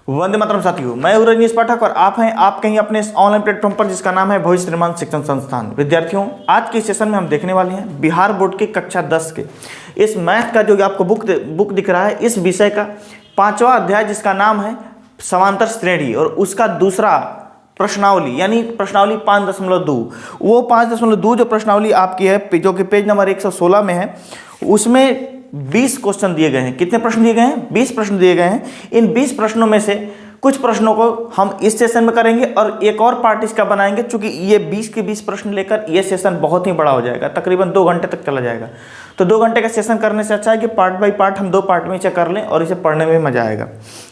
वंदे मातरम साथियों, मैं हूं रजनीश पाठक और आप हैं आप कहीं अपने इस ऑनलाइन प्लेटफॉर्म पर जिसका नाम है भविष्य निर्माण शिक्षण संस्थान। विद्यार्थियों, आज के सेशन में हम देखने वाले हैं बिहार बोर्ड की कक्षा 10 के इस मैथ का जो आपको बुक दिख रहा है, इस विषय का 5वां अध्याय जिसका नाम है समांतर श्रेणी और उसका दूसरा प्रश्नावली यानी प्रश्नावली 5.2। वो 5.2 जो प्रश्नावली आपकी है जो कि पेज नंबर 116 में है, उसमें 20 क्वेश्चन दिए गए हैं। कितने प्रश्न दिए गए हैं? 20 प्रश्न दिए गए हैं। इन 20 प्रश्नों में से कुछ प्रश्नों को हम इस सेशन में करेंगे और एक और पार्ट इसका बनाएंगे, क्योंकि ये 20 के 20 प्रश्न लेकर ये सेशन बहुत ही बड़ा हो जाएगा, तकरीबन 2 घंटे तक चला जाएगा। तो 2 घंटे का सेशन करने से अच्छा है कि पार्ट बाय पार्ट हम 2 पार्ट में इसे कर लें और इसे पढ़ने में मजा आएगा।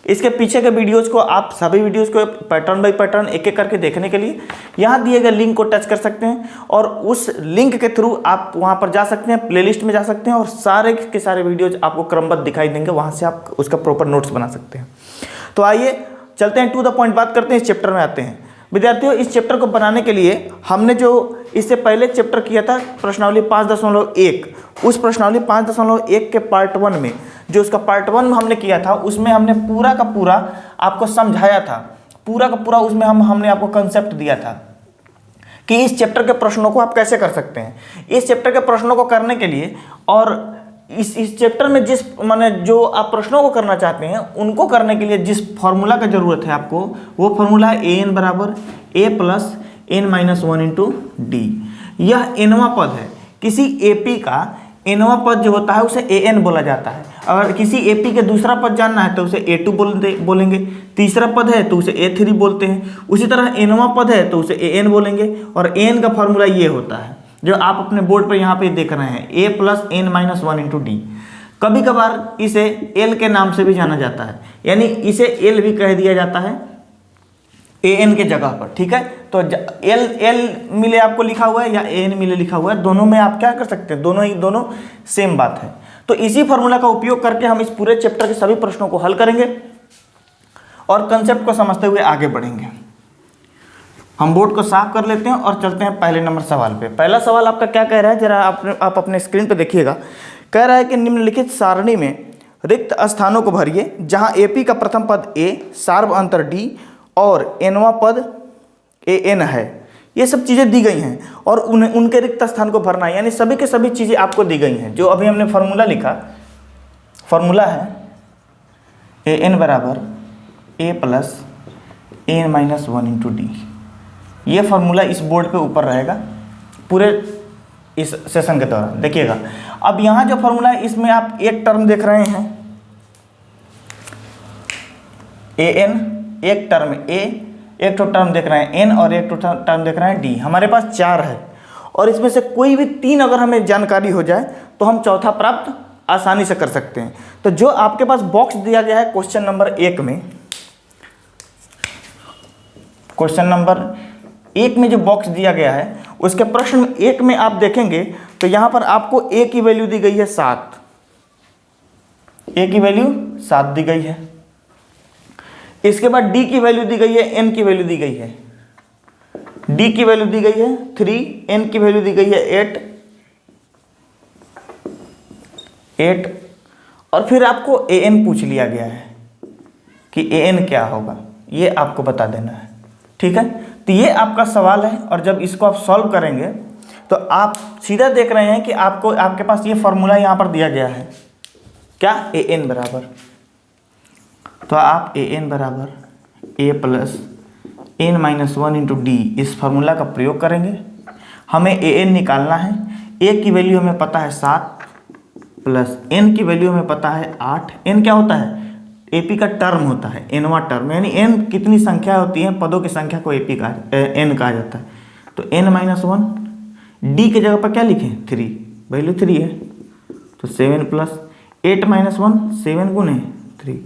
इसके पीछे के वीडियोज़ को आप सभी वीडियोज़ को पैटर्न बाय पैटर्न एक एक करके देखने के लिए यहाँ दिए गए लिंक को टच कर सकते हैं और उस लिंक के थ्रू आप वहाँ पर जा सकते हैं, प्लेलिस्ट में जा सकते हैं और सारे के सारे वीडियोज़ आपको क्रमबद्ध दिखाई देंगे। वहाँ से आप उसका प्रॉपर नोट्स बना सकते हैं। तो आइए चलते हैं, टू द पॉइंट बात करते हैं, इस चैप्टर में आते हैं। विद्यार्थियों, इस चैप्टर को बनाने के लिए हमने जो इससे पहले चैप्टर किया था प्रश्नावली 5.1, उस प्रश्नावली 5.1 के पार्ट 1 में जो उसका पार्ट 1 में हमने किया था, उसमें हमने पूरा का पूरा आपको समझाया था, पूरा का पूरा उसमें हमने आपको कंसेप्ट दिया था कि इस चैप्टर के प्रश्नों को आप कैसे कर सकते हैं। इस चैप्टर के प्रश्नों को करने के लिए और इस चैप्टर में जिस माने जो आप प्रश्नों को करना चाहते हैं उनको करने के लिए जिस फॉर्मूला का जरूरत है आपको, वो फॉर्मूला है an बराबर a plus n minus 1 into D. यह nवां पद है। किसी AP का nवां पद जो होता है उसे an बोला जाता है। अगर किसी AP के दूसरा पद जानना है तो उसे a2 बोलेंगे, तीसरा पद है तो उसे a3 बोलते हैं, उसी तरह nवां पद है तो उसे an बोलेंगे। और n का फॉर्मूला ये होता है जो आप अपने बोर्ड पर यहाँ पे देख रहे हैं, a plus n minus 1 into D. कभी कभार इसे l के नाम से भी जाना जाता है, यानी इसे l भी कह दिया जाता है an के जगह पर। ठीक है, तो l मिले आपको लिखा हुआ है या an मिले लिखा हुआ है, दोनों में आप क्या कर सकते हैं, दोनों सेम बात है। तो इसी फॉर्मूला का उपयोग करके हम इस पूरे चैप्टर के सभी प्रश्नों को हल करेंगे और कंसेप्ट को समझते हुए आगे बढ़ेंगे। हम बोर्ड को साफ कर लेते हैं और चलते हैं पहले नंबर सवाल पे। पहला सवाल आपका क्या कह रहा है, जरा आप अपने स्क्रीन पे देखिएगा। कह रहा है कि निम्नलिखित सारणी में रिक्त स्थानों को भरिए जहां AP का प्रथम पद A, सार्व अंतर D और nवां पद an है। ये सब चीज़ें दी गई हैं और उनके रिक्त स्थान को भरना है, यानी सभी के सभी चीज़ें आपको दी गई हैं। जो अभी हमने फार्मूला लिखा, फार्मूला है an बराबर a plus n minus 1 into D. ये फार्मूला इस बोर्ड पे ऊपर रहेगा पूरे इस सेशन के दौरान, देखिएगा। अब यहाँ जो फार्मूला है इसमें आप एक टर्म देख रहे हैं an, एक टर्म a, एक तो टर्म देख रहे हैं n और एक तो टर्म देख रहे हैं d। हमारे पास 4 है और इसमें से कोई भी 3 अगर हमें जानकारी हो जाए तो हम चौथा प्राप्त आसानी से कर सकते हैं। तो जो आपके पास बॉक्स दिया गया है क्वेश्चन नंबर 1 में, क्वेश्चन नंबर 1 में जो बॉक्स दिया गया है उसके प्रश्न 1 में आप देखेंगे तो यहाँ पर आपको a की वैल्यू दी गई है 7, a की वैल्यू 7 दी गई है। इसके बाद d की वैल्यू दी गई है, n की वैल्यू दी गई है, d की वैल्यू दी गई है 3, n की वैल्यू दी गई है 8 और फिर आपको an पूछ लिया गया है कि an क्या होगा, ये आपको बता देना है। ठीक है, तो ये आपका सवाल है और जब इसको आप सॉल्व करेंगे तो आप सीधा देख रहे हैं कि आपके पास ये फॉर्मूला यहाँ पर दिया गया है, क्या an बराबर, तो आप an बराबर a plus n minus 1 into D इस फार्मूला का प्रयोग करेंगे। हमें an निकालना है। a की वैल्यू हमें पता है 7 प्लस n की वैल्यू हमें पता है 8। n क्या होता है, AP का टर्म होता है, nवां टर्म, यानी n कितनी संख्या होती है, पदों की संख्या को AP का n कहा जाता है। तो n माइनस 1, d के जगह पर क्या लिखें, 3, वैल्यू 3 है तो 7 प्लस 8 माइनस 1, 7 गुने 3,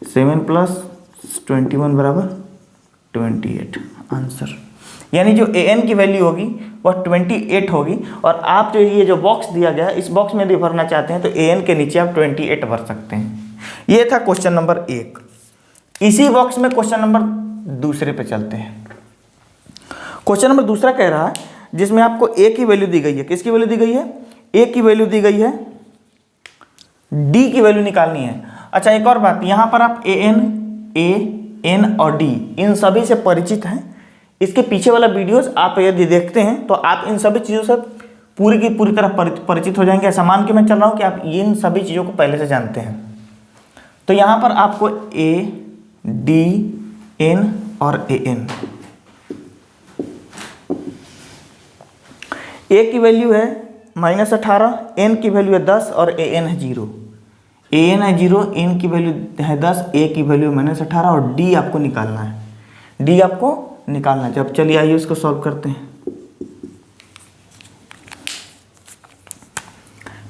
7 प्लस 21 बराबर 28 आंसर। यानी जो an की वैल्यू होगी वह 28 होगी। और आप जो ये जो बॉक्स दिया गया है इस बॉक्स में यदि भरना चाहते हैं तो an के नीचे आप 28 भर सकते हैं। ये था क्वेश्चन नंबर 1। इसी बॉक्स में क्वेश्चन नंबर दूसरे पे चलते हैं। क्वेश्चन नंबर दूसरा कह रहा है जिसमें आपको a की वैल्यू दी गई है, किसकी वैल्यू दी गई है, a की वैल्यू दी गई है, d की वैल्यू निकालनी है। अच्छा, एक और बात, यहाँ पर आप an ए एन और डी इन सभी से परिचित हैं। इसके पीछे वाला वीडियोस आप यदि देखते हैं तो आप इन सभी चीज़ों से पूरी की पूरी तरह परिचित हो जाएंगे। ऐसा मान के मैं चल रहा हूँ कि आप इन सभी चीज़ों को पहले से जानते हैं। तो यहाँ पर आपको ए डी एन और ए एन, ए की वैल्यू है -18, एन की वैल्यू है 10 और ए एन है 0। ए एन है 0, एन की वैल्यू है 10, ए की वैल्यू -18 और डी आपको निकालना है। डी आपको निकालना है। जब चलिए आइए इसको सॉल्व करते हैं।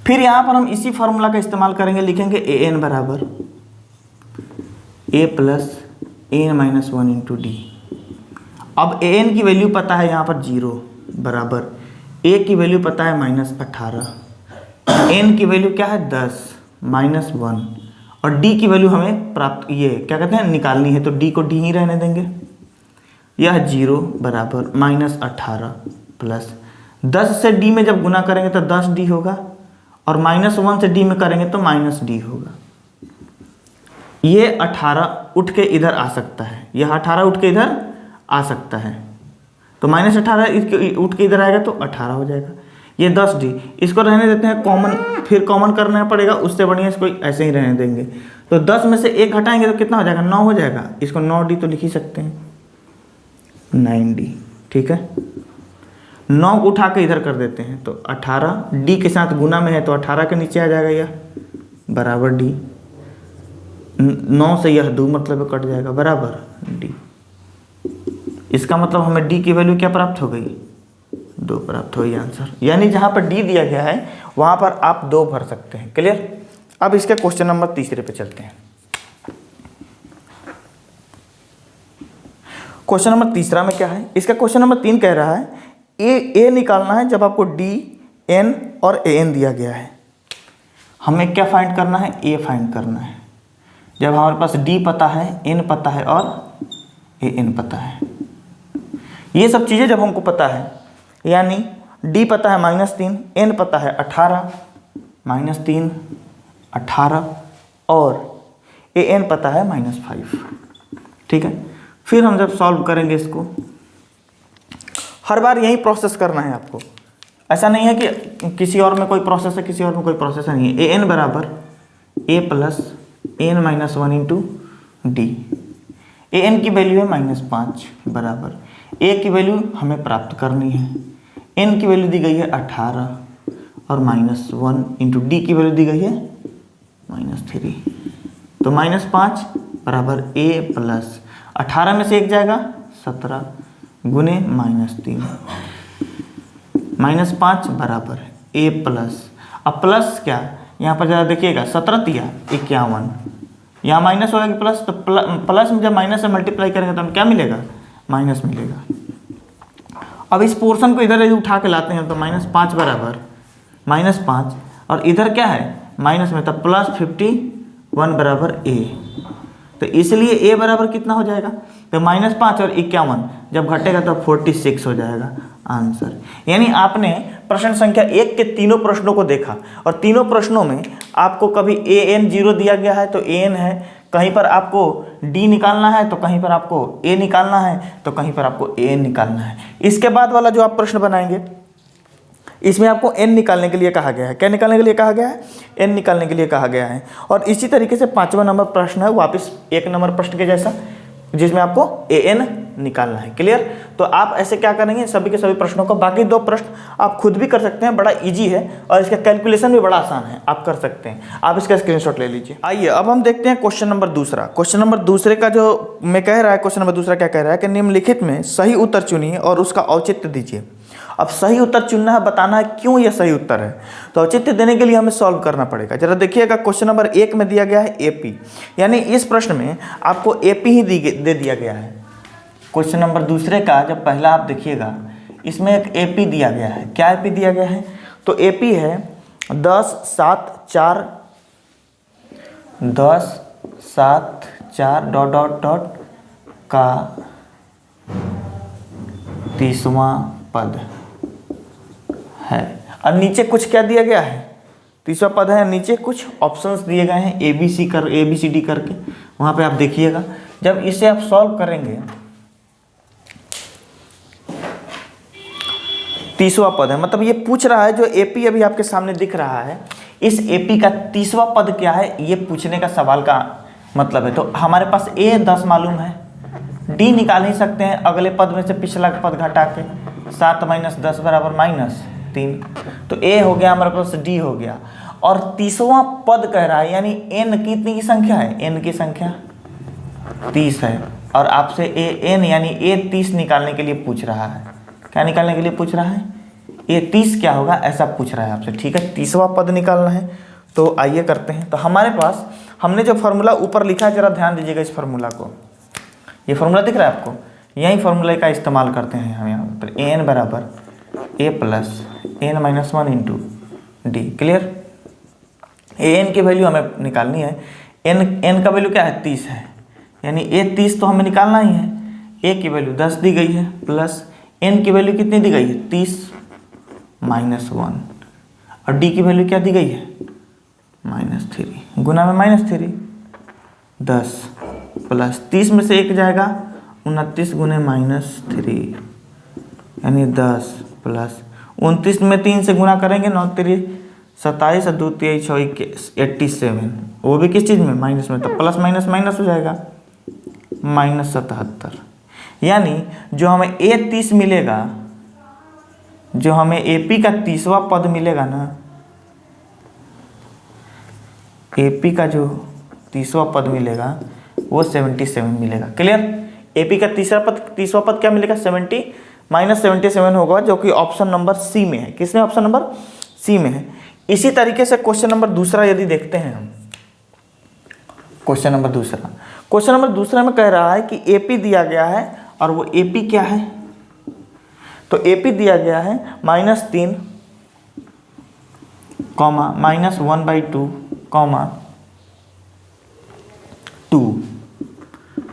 फिर यहाँ पर हम इसी फॉर्मूला का इस्तेमाल करेंगे, लिखेंगे ए एन बराबर A plus N minus 1 into D. अब ए एन की वैल्यू पता है यहाँ पर 0 बराबर ए की वैल्यू पता है -18, एन की वैल्यू क्या है 10 -1 और डी की वैल्यू हमें प्राप्त ये क्या कहते हैं निकालनी है, तो डी को डी ही रहने देंगे। यह 0 बराबर -18 प्लस 10 से डी में जब गुना करेंगे तो 10 डी होगा और -1 से डी में करेंगे तो -डी होगा। ये 18 उठ के इधर आ सकता है, यह 18 उठ के इधर आ सकता है, तो -18 उठ के इधर आएगा तो 18 हो जाएगा। ये 10 डी इसको रहने देते हैं कॉमन, फिर कॉमन करना पड़ेगा, उससे बढ़िया इसको ऐसे ही रहने देंगे। तो 10 में से 1 घटाएंगे तो कितना हो जाएगा 9 हो जाएगा। इसको 9 डी तो लिख ही सकते हैं, 9 डी ठीक है। 9 को उठा के इधर कर देते हैं तो 18 डी के साथ गुना में है तो 18 के नीचे आ जाएगा यह बराबर डी। 9 से यह 2 मतलब कट जाएगा बराबर डी। इसका मतलब हमें डी की वैल्यू क्या प्राप्त हो गई 2 प्राप्त हो गई आंसर। यानी जहाँ पर डी दिया गया है वहाँ पर आप 2 भर सकते हैं। क्लियर। अब इसके क्वेश्चन नंबर 3 पे चलते हैं। क्वेश्चन नंबर 3 में क्या है, इसका क्वेश्चन नंबर 3 कह रहा है ए निकालना है जब आपको डी एन और ए एन दिया गया है। हमें क्या फाइंड करना है, ए फाइंड करना है। जब हमारे पास डी पता है, एन पता है और ए एन पता है, ये सब चीज़ें जब हमको पता है, यानी डी पता है -3, एन पता है 18 -3 18 और ए एन पता है -5 ठीक है। फिर हम जब सॉल्व करेंगे इसको, हर बार यही प्रोसेस करना है आपको। ऐसा नहीं है कि किसी और में कोई प्रोसेस है किसी और में कोई प्रोसेस नहीं है। ए एन बराबर A plus N minus 1 into D. A N की वैल्यू है -5 बराबर ए की वैल्यू हमें प्राप्त करनी है। एन की वैल्यू दी गई है 18 और -1 इंटू डी की वैल्यू दी गई है -3। तो -5 बराबर ए प्लस 18 में से 1 जाएगा 17 गुने -3 -5 बराबर ए प्लस, अब प्लस क्या यहाँ पर ज़रा देखिएगा 17 तिया 51, यहाँ माइनस होगा कि प्लस, तो प्लस में जब माइनस से मल्टीप्लाई करेंगे तो हमें क्या मिलेगा माइनस मिलेगा। अब इस पोर्शन को इधर यदि उठा के लाते हैं तो -5 बराबर -5 और इधर क्या है माइनस में, तब +51 बराबर ए। तो इसलिए ए बराबर कितना हो जाएगा, तो -5 और 51 जब घटेगा तो 46 हो जाएगा आंसर। यानी आपने प्रश्न संख्या 1 के तीनों प्रश्नों को देखा और तीनों प्रश्नों में आपको कभी ए एन 0 दिया गया है तो ए एन है, कहीं पर आपको डी निकालना है तो कहीं पर आपको ए निकालना है तो कहीं पर आपको ए एन निकालना है। इसके बाद वाला जो आप प्रश्न बनाएंगे इसमें आपको एन निकालने के लिए कहा गया है। क्या निकालने के लिए कहा गया है, एन निकालने के लिए कहा गया है। और इसी तरीके से 5वां नंबर प्रश्न है वापस 1 नंबर प्रश्न के जैसा, जिसमें आपको ए एन निकालना है। क्लियर। तो आप ऐसे क्या करेंगे सभी के सभी प्रश्नों को, बाकी 2 प्रश्न आप खुद भी कर सकते हैं, बड़ा इजी है और इसका कैलकुलेशन भी बड़ा आसान है, आप कर सकते हैं। आप इसका स्क्रीनशॉट ले लीजिए। आइए अब हम देखते हैं क्वेश्चन नंबर 2। क्वेश्चन नंबर 2 का जो मैं कह रहा है, क्वेश्चन नंबर 2 क्या कह रहा है कि निम्नलिखित में सही उत्तर चुनिए और उसका औचित्य दीजिए। अब सही उत्तर चुनना है, बताना है क्यों यह सही उत्तर है। तो औचित्य देने के लिए हमें सॉल्व करना पड़ेगा। जरा देखिएगा क्वेश्चन नंबर 1 में दिया गया है एपी, यानी इस प्रश्न में आपको एपी ही दे दिया गया है। क्वेश्चन नंबर 2 का जब पहला आप देखिएगा इसमें एक एपी दिया गया है। क्या एपी दिया गया है, तो एपी है 10 7 4 का 30वां पद है। अब नीचे कुछ क्या दिया गया है, 30वां पद है, नीचे कुछ ऑप्शंस दिए गए हैं ए बी सी डी करके, वहाँ पे आप देखिएगा जब इसे आप सॉल्व करेंगे, 30वां पद है, मतलब ये पूछ रहा है जो एपी अभी आपके सामने दिख रहा है, इस एपी का 30वां पद क्या है, ये पूछने का सवाल का मतलब है। तो हमारे पास ए 10 मालूम है, डी निकाल ही सकते हैं अगले पद में से पिछला पद घटा के, 7 - 10 बराबर -3। तो ए हो गया हमारे पास, डी हो गया, और 30वां पद कह रहा है, यानी एन कितनी की संख्या है, एन की संख्या 30 है, और आपसे ए एन यानी ए 30 निकालने के लिए पूछ रहा है। क्या निकालने के लिए पूछ रहा है, ए 30 क्या होगा ऐसा पूछ रहा है आपसे, ठीक है। 30वां पद निकालना है, तो आइए करते हैं। तो हमारे पास हमने जो फार्मूला ऊपर लिखा है, जरा ध्यान दीजिएगा इस फार्मूला को, ये फार्मूला दिख रहा है आपको, यही फार्मूले का इस्तेमाल करते हैं हम यहाँ पर। ए एन बराबर A plus n-1 into D, clear. A N की वैल्यू हमें निकालनी है, एन का वैल्यू क्या है, 30 है, यानी ए 30 तो हमें निकालना ही है। ए की वैल्यू 10 दी गई है, प्लस एन की वैल्यू कितनी दी गई है, 30 -1, और डी की वैल्यू क्या दी गई है, -3, गुना में -3, 10 प्लस 30 में से 1 जाएगा, 29 गुने -3, यानी 10 प्लस 29 में 3 से गुना करेंगे, 9 3 27 और 2 3 6 87, वो भी किस चीज़ में, माइनस में, तो प्लस माइनस माइनस हो जाएगा, -77। यानी जो हमें ए 30 मिलेगा, जो हमें एपी का 30वां पद मिलेगा ना, एपी का जो 30वां पद मिलेगा वो 77 मिलेगा, क्लियर। एपी का 30वां पद क्या मिलेगा, 70 -77 होगा, जो कि ऑप्शन नंबर सी में है। किसमें, ऑप्शन नंबर सी में है। इसी तरीके से क्वेश्चन नंबर दूसरा यदि देखते हैं हम, क्वेश्चन नंबर दूसरा में कह रहा है कि एपी दिया गया है, और वो एपी क्या है, तो एपी दिया गया है -3, -1/2, -2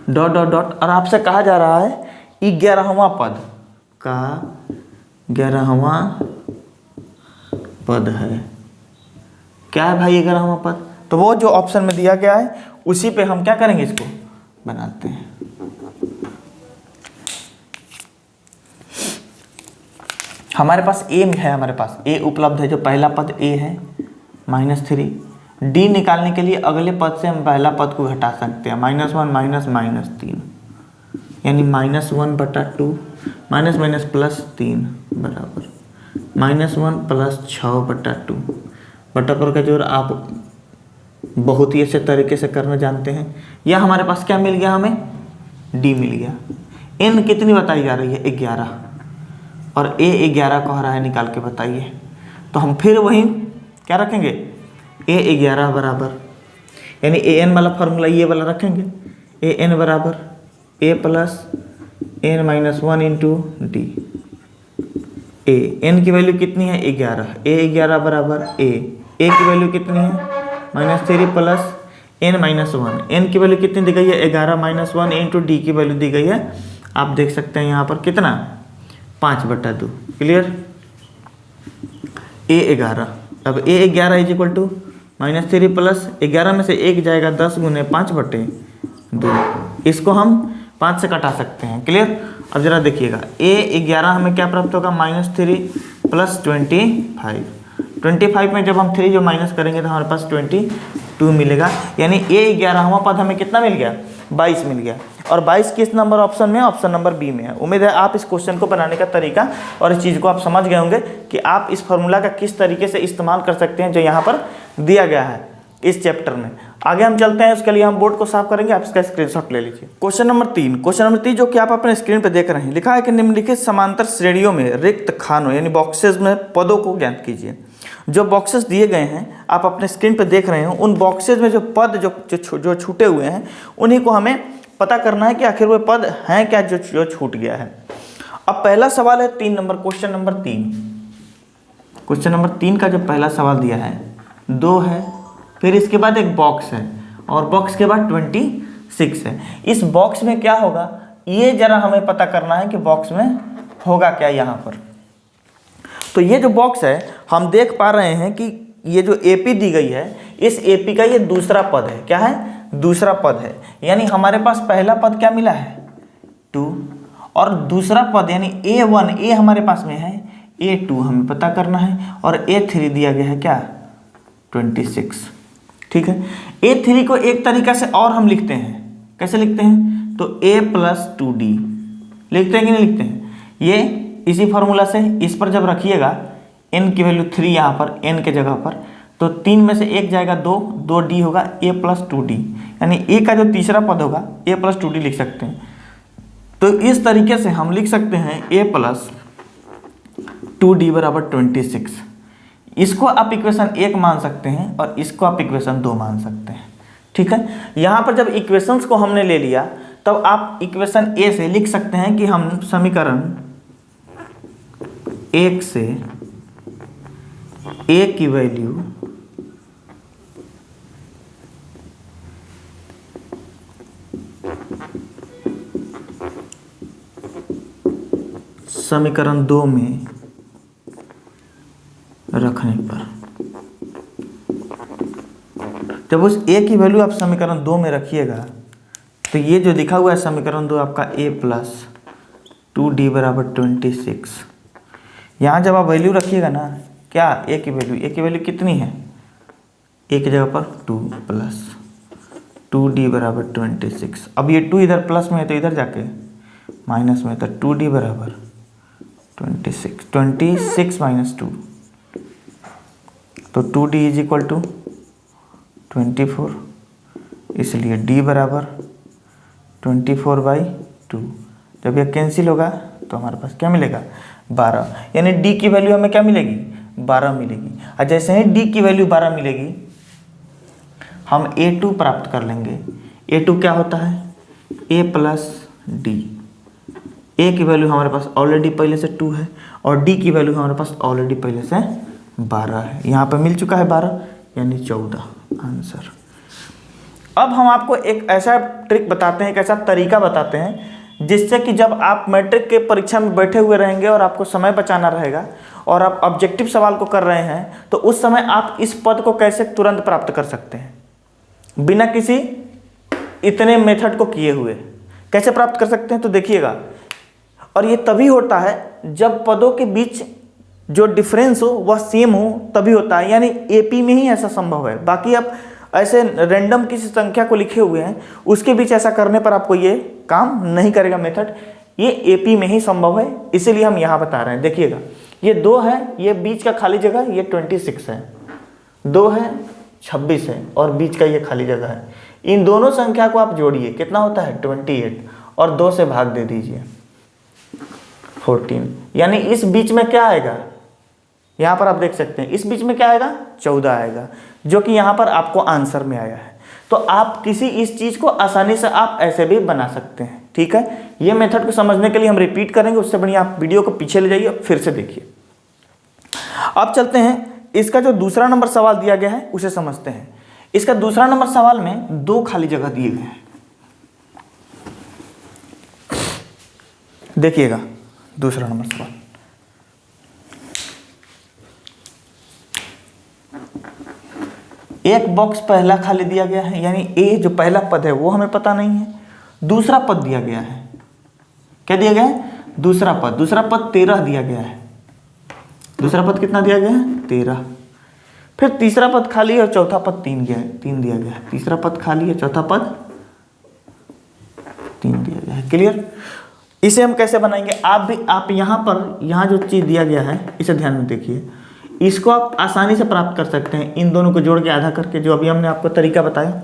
डॉट डॉट डॉट, और आपसे कहा जा रहा है 11वां पद का 11वां पद है। क्या है भाई 11वां पद, तो वो जो ऑप्शन में दिया गया है उसी पे हम क्या करेंगे, इसको बनाते हैं। हमारे पास ए है, हमारे पास ए उपलब्ध है, जो पहला पद ए है -3। डी निकालने के लिए अगले पद से हम पहला पद को घटा सकते हैं, -1 - -3, यानी -1/2 -3 बराबर -1 + 6/2, बटा पर का जोड़ आप बहुत ही अच्छे तरीके से करना जानते हैं। या हमारे पास क्या मिल गया, हमें डी मिल गया। एन कितनी बताई जा रही है, 11, और ए 11 कह रहा है निकाल के बताइए। तो हम फिर वही क्या रखेंगे, ए 11 बराबर, यानी ए एन वाला फार्मूला ये वाला रखेंगे, ए एन बराबर A plus n-1 into D. A N की वैल्यू कितनी है, 11, ए 11 बराबर ए की वैल्यू कितनी है, -3 प्लस n-1, एन की वैल्यू कितनी दी गई है, 11 - 1 इंटू डी की वैल्यू दी गई है, आप देख सकते हैं यहाँ पर कितना, 5/2, क्लियर। ए 11, अब ए 11 इज इक्वल टू -3 प्लस 11 में से 1 जाएगा, 10 गुने 5/2, इसको हम 5 से कटा सकते हैं, क्लियर। अब जरा देखिएगा, ए 11 हमें क्या प्राप्त होगा, -3 प्लस 25 में जब हम 3 जो माइनस करेंगे तो हमारे पास 22 मिलेगा, यानी ए 11वां पद हमें कितना मिल गया, 22 मिल गया। और 22 किस नंबर ऑप्शन में, ऑप्शन नंबर बी में है। उम्मीद है आप इस क्वेश्चन को बनाने का तरीका और इस चीज़ को आप समझ गए होंगे कि आप इस फार्मूला का किस तरीके से इस्तेमाल कर सकते हैं जो यहाँ पर दिया गया है इस चैप्टर में। आगे हम चलते हैं, उसके लिए हम बोर्ड को साफ करेंगे, आप इसका स्क्रीनशॉट ले लीजिए। क्वेश्चन नंबर 3 जो कि आप अपने स्क्रीन पर देख रहे हैं, लिखा है कि निम्नलिखित समांतर श्रेणियों में रिक्त खानों यानी बॉक्सेस में पदों को ज्ञात कीजिए। जो बॉक्सेस दिए गए हैं आप अपने स्क्रीन पर देख रहे हैं, उन बॉक्सेस में जो पद जो छूटे हुए हैं उन्हीं को हमें पता करना है कि आखिर वो पद हैं क्या जो छूट गया है। अब पहला सवाल है 3 नंबर, क्वेश्चन नंबर 3 का जो पहला सवाल दिया है 2 है, फिर इसके बाद एक बॉक्स है और बॉक्स के बाद 26 है। इस बॉक्स में क्या होगा ये जरा हमें पता करना है कि बॉक्स में होगा क्या यहाँ पर। तो ये जो बॉक्स है हम देख पा रहे हैं कि ये जो एपी दी गई है, इस एपी का ये दूसरा पद है, क्या है, दूसरा पद है, यानी हमारे पास पहला पद क्या मिला है 2, और दूसरा पद यानी A1 ए हमारे पास में है, A2 हमें पता करना है, और A3 दिया गया है क्या 26। ठीक है, A3 को एक तरीका से और हम लिखते हैं, कैसे लिखते हैं, तो A+2D लिखते हैं कि नहीं लिखते हैं, ये इसी फॉर्मूला से इस पर जब रखिएगा n की वैल्यू 3 यहाँ पर n के जगह पर, तो 3 में से एक जाएगा 2 d होगा A+2D, यानी a का जो तीसरा पद होगा A+2D लिख सकते हैं। तो इस तरीके से हम लिख सकते हैं A+2D बराबर 26। इसको आप इक्वेशन 1 मान सकते हैं और इसको आप इक्वेशन 2 मान सकते हैं। ठीक है, यहाँ पर जब इक्वेशंस को हमने ले लिया तब आप इक्वेशन ए से लिख सकते हैं कि हम समीकरण 1 से a की वैल्यू समीकरण 2 में रखने पर, जब उस a की वैल्यू आप समीकरण 2 में रखिएगा तो ये जो लिखा हुआ है समीकरण 2 आपका A+2D बराबर 26, यहाँ जब आप वैल्यू रखिएगा ना, क्या a की वैल्यू कितनी है, a की जगह पर 2+2D बराबर 26। अब ये 2 इधर प्लस में है तो इधर जाके माइनस में, तो 2D बराबर 26 माइनस 2, तो 2D इज इक्वल टू 24, इसलिए D बराबर 24/2। जब यह कैंसिल होगा तो हमारे पास क्या मिलेगा 12, यानी D की वैल्यू हमें क्या मिलेगी 12 मिलेगी। और जैसे ही D की वैल्यू 12 मिलेगी हम A2 प्राप्त कर लेंगे। A2 क्या होता है A+D, A की वैल्यू हमारे पास ऑलरेडी पहले से 2 है और D की वैल्यू हमारे पास ऑलरेडी पहले से 12 है, यहाँ पे मिल चुका है 12 यानी 14 आंसर। अब हम आपको एक ऐसा ट्रिक बताते हैं, एक ऐसा तरीका बताते हैं जिससे कि जब आप मैट्रिक के परीक्षा में बैठे हुए रहेंगे और आपको समय बचाना रहेगा और आप ऑब्जेक्टिव सवाल को कर रहे हैं, तो उस समय आप इस पद को कैसे तुरंत प्राप्त कर सकते हैं बिना किसी इतने मेथड को किए हुए। कैसे प्राप्त कर सकते हैं तो देखिएगा, और ये तभी होता है जब पदों के बीच जो डिफरेंस हो वह सेम हो, तभी होता है, यानी एपी में ही ऐसा संभव है। बाकी आप ऐसे रैंडम किसी संख्या को लिखे हुए हैं उसके बीच ऐसा करने पर आपको ये काम नहीं करेगा मेथड, ये एपी में ही संभव है, इसीलिए हम यहाँ बता रहे हैं। देखिएगा ये 2 है, ये बीच का खाली जगह ये 26 है, 2 है 26 है और बीच का ये खाली जगह है। इन दोनों संख्या को आप जोड़िए, कितना होता है 28 और 2 से भाग दे दीजिए 14, यानी इस बीच में क्या आएगा, यहाँ पर आप देख सकते हैं इस बीच में क्या आएगा 14 आएगा, जो कि यहाँ पर आपको आंसर में आया है। तो आप किसी इस चीज़ को आसानी से आप ऐसे भी बना सकते हैं। ठीक है, ये मेथड को समझने के लिए हम रिपीट करेंगे, उससे बढ़िया आप वीडियो को पीछे ले जाइए फिर से देखिए। अब चलते हैं, इसका जो दूसरा नंबर सवाल दिया गया है उसे समझते हैं। इसका दूसरा नंबर सवाल में 2 खाली जगह दिए गए हैं। देखिएगा दूसरा नंबर सवाल, एक बॉक्स पहला खाली दिया गया है, यानी ए जो पहला पद है वो हमें पता नहीं है, दूसरा पद दिया गया है, क्या दिया गया है दूसरा पद 13 दिया गया है। दूसरा पद कितना दिया गया है 13, फिर तीसरा पद खाली और चौथा पद 3 दिया गया है। तीसरा पद खाली है, चौथा पद 3 दिया गया है। क्लियर, इसे हम कैसे बनाएंगे, आप यहाँ जो चीज़ दिया गया है इसे ध्यान में देखिए, इसको आप आसानी से प्राप्त कर सकते हैं इन दोनों को जोड़ के आधा करके, जो अभी हमने आपको तरीका बताया,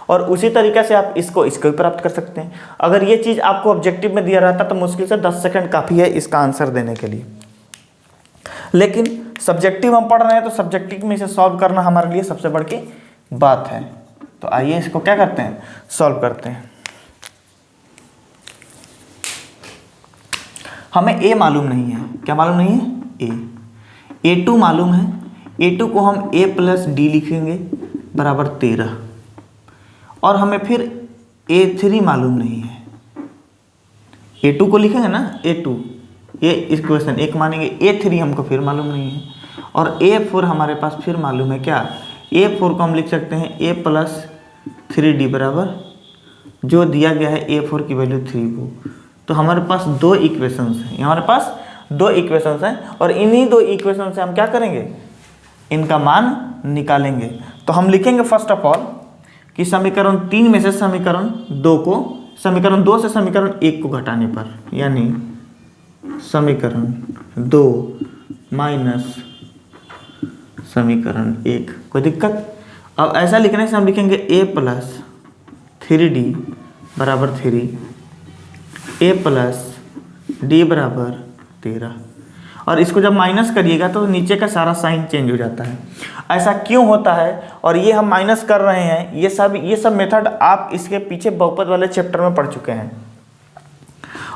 और उसी तरीके से आप इसको भी प्राप्त कर सकते हैं। अगर ये चीज़ आपको ऑब्जेक्टिव में दिया रहता तो मुश्किल से 10 सेकंड काफ़ी है इसका आंसर देने के लिए, लेकिन सब्जेक्टिव हम पढ़ रहे हैं तो सब्जेक्टिव में इसे सॉल्व करना हमारे लिए सबसे बड़ी बात है। तो आइए इसको क्या करते हैं, सॉल्व करते हैं। हमें ए मालूम नहीं है, क्या मालूम नहीं है A2 मालूम है, A2 को हम A+D लिखेंगे बराबर 13, और हमें फिर A3 मालूम नहीं है। A2 को लिखेंगे ना A2, ये इक्वेशन 1 मानेंगे, A3 हमको फिर मालूम नहीं है, और A4 हमारे पास फिर मालूम है, क्या A4 को हम लिख सकते हैं 3D बराबर जो दिया गया है A4 की वैल्यू 3 वो। तो हमारे पास दो इक्वेशंस हैं, हमारे पास दो इक्वेशंस हैं और इन्हीं दो इक्वेशन से हम क्या करेंगे, इनका मान निकालेंगे। तो हम लिखेंगे फर्स्ट ऑफ ऑल कि समीकरण 3 में से समीकरण 2 को, समीकरण 2 से समीकरण 1 को घटाने पर, यानी समीकरण 2 माइनस समीकरण 1। कोई दिक्कत? अब ऐसा लिखने से हम लिखेंगे a प्लस 3d बराबर 3, a प्लस d बराबर 13। और इसको जब माइनस करिएगा तो नीचे का सारा साइन चेंज हो जाता है। ऐसा क्यों होता है और ये हम माइनस कर रहे हैं, ये सब मेथड आप इसके पीछे बहुपद वाले चैप्टर में पढ़ चुके हैं।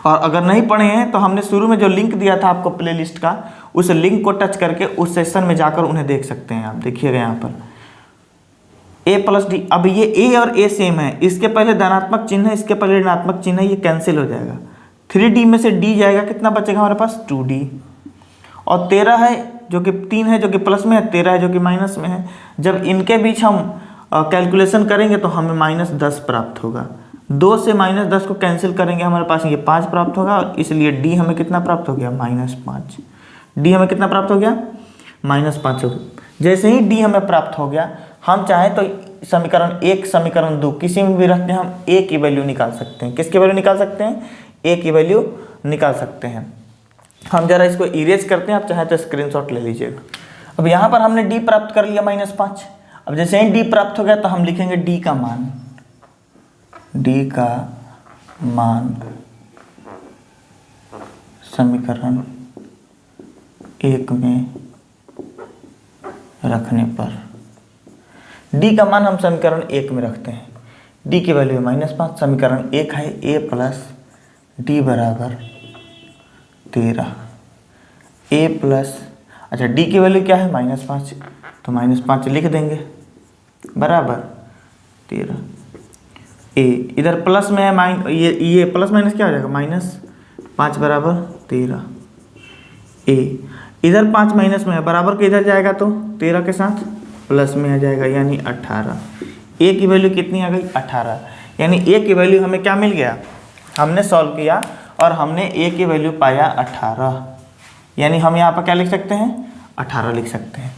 और अगर नहीं पढ़े हैं तो हमने शुरू में जो लिंक दिया था आपको प्लेलिस्ट का, उस लिंक को टच करके उस सेशन में जाकर उन्हें देख सकते हैं। आप देखिएगा यहाँ पर a प्लस डी। अब ये a और a सेम है, इसके पहले धनात्मक चिन्ह है, इसके पहले ऋणात्मक चिन्ह है, ये कैंसिल हो जाएगा। 3d में से d जाएगा, कितना बचेगा हमारे पास 2d। और 13 है जो कि 3 है जो कि प्लस में है, 13 है जो कि माइनस में है। जब इनके बीच हम कैलकुलेशन करेंगे तो हमें -10 प्राप्त होगा। 2 से -10 को कैंसिल करेंगे, हमारे पास ये 5 प्राप्त होगा, और इसलिए d हमें कितना प्राप्त हो गया, -5। d हमें कितना प्राप्त हो गया, -5 हो गया। जैसे ही d हमें प्राप्त हो गया, हम चाहें तो समीकरण 1 समीकरण 2 किसी में भी रख के हम a की वैल्यू निकाल सकते हैं। किसकी वैल्यू निकाल सकते हैं, a की वैल्यू निकाल सकते हैं। हम जरा इसको इरेज करते हैं, आप चाहें तो स्क्रीनशॉट ले लीजिएगा। अब यहाँ पर हमने d प्राप्त कर लिया -5। अब जैसे ही d प्राप्त हो गया तो हम लिखेंगे d का मान समीकरण 1 में रखने पर। d का मान हम समीकरण 1 में रखते हैं, d की वैल्यू है -5, समीकरण 1 है a प्लस d बराबर 13। a प्लस, अच्छा d की वैल्यू क्या है -5, तो -5 लिख देंगे बराबर 13। a इधर प्लस में है, ये प्लस माइनस क्या हो जाएगा, -5 बराबर 13। a इधर 5 माइनस में है, बराबर के इधर जाएगा तो 13 के साथ प्लस में आ जाएगा, यानी 18। a की वैल्यू कितनी आ गई, 18। यानी a की वैल्यू हमें क्या मिल गया, हमने सॉल्व किया और हमने a की वैल्यू पाया 18। यानी हम यहाँ पर क्या लिख सकते हैं, 18 लिख सकते हैं।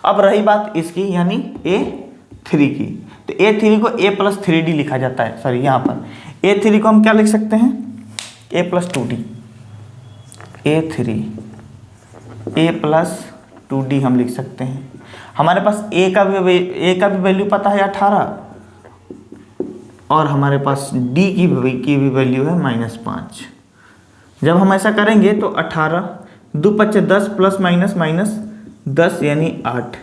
अब रही बात इसकी यानी a3 की, तो a3 को a प्लस 3d लिखा जाता है। सॉरी, यहाँ पर a3 को हम क्या लिख सकते हैं, a plus 2d। a3 a plus 2d हम लिख सकते हैं। हमारे पास a का भी वैल्यू पता है 18, और हमारे पास d की भी वैल्यू है -5। जब हम ऐसा करेंगे तो 18 2 5 10 प्लस माइनस -10 यानी 8।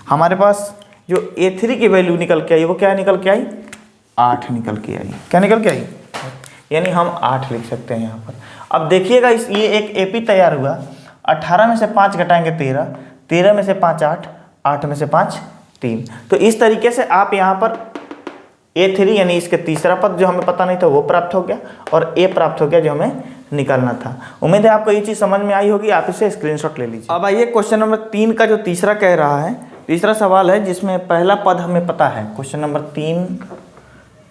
हमारे पास जो a3 की वैल्यू निकल के आई वो क्या निकल के आई, 8 निकल के आई। क्या निकल के आई, यानी हम 8 लिख सकते हैं यहाँ पर। अब देखिएगा ये एक AP तैयार हुआ। 18 में से 5 घटाएंगे 13, 13 में से 5 8, 8 में से 5 3। तो इस तरीके से आप यहाँ पर a3 यानी इसके तीसरा पद जो हमें पता नहीं था वो प्राप्त हो गया, और a प्राप्त हो गया जो हमें निकालना था। उम्मीद है आपको ये चीज़ समझ में आई होगी, आप इसे स्क्रीनशॉट ले लीजिए। अब आइए क्वेश्चन नंबर 3 का जो तीसरा कह रहा है, तीसरा सवाल है जिसमें पहला पद हमें पता है। क्वेश्चन नंबर 3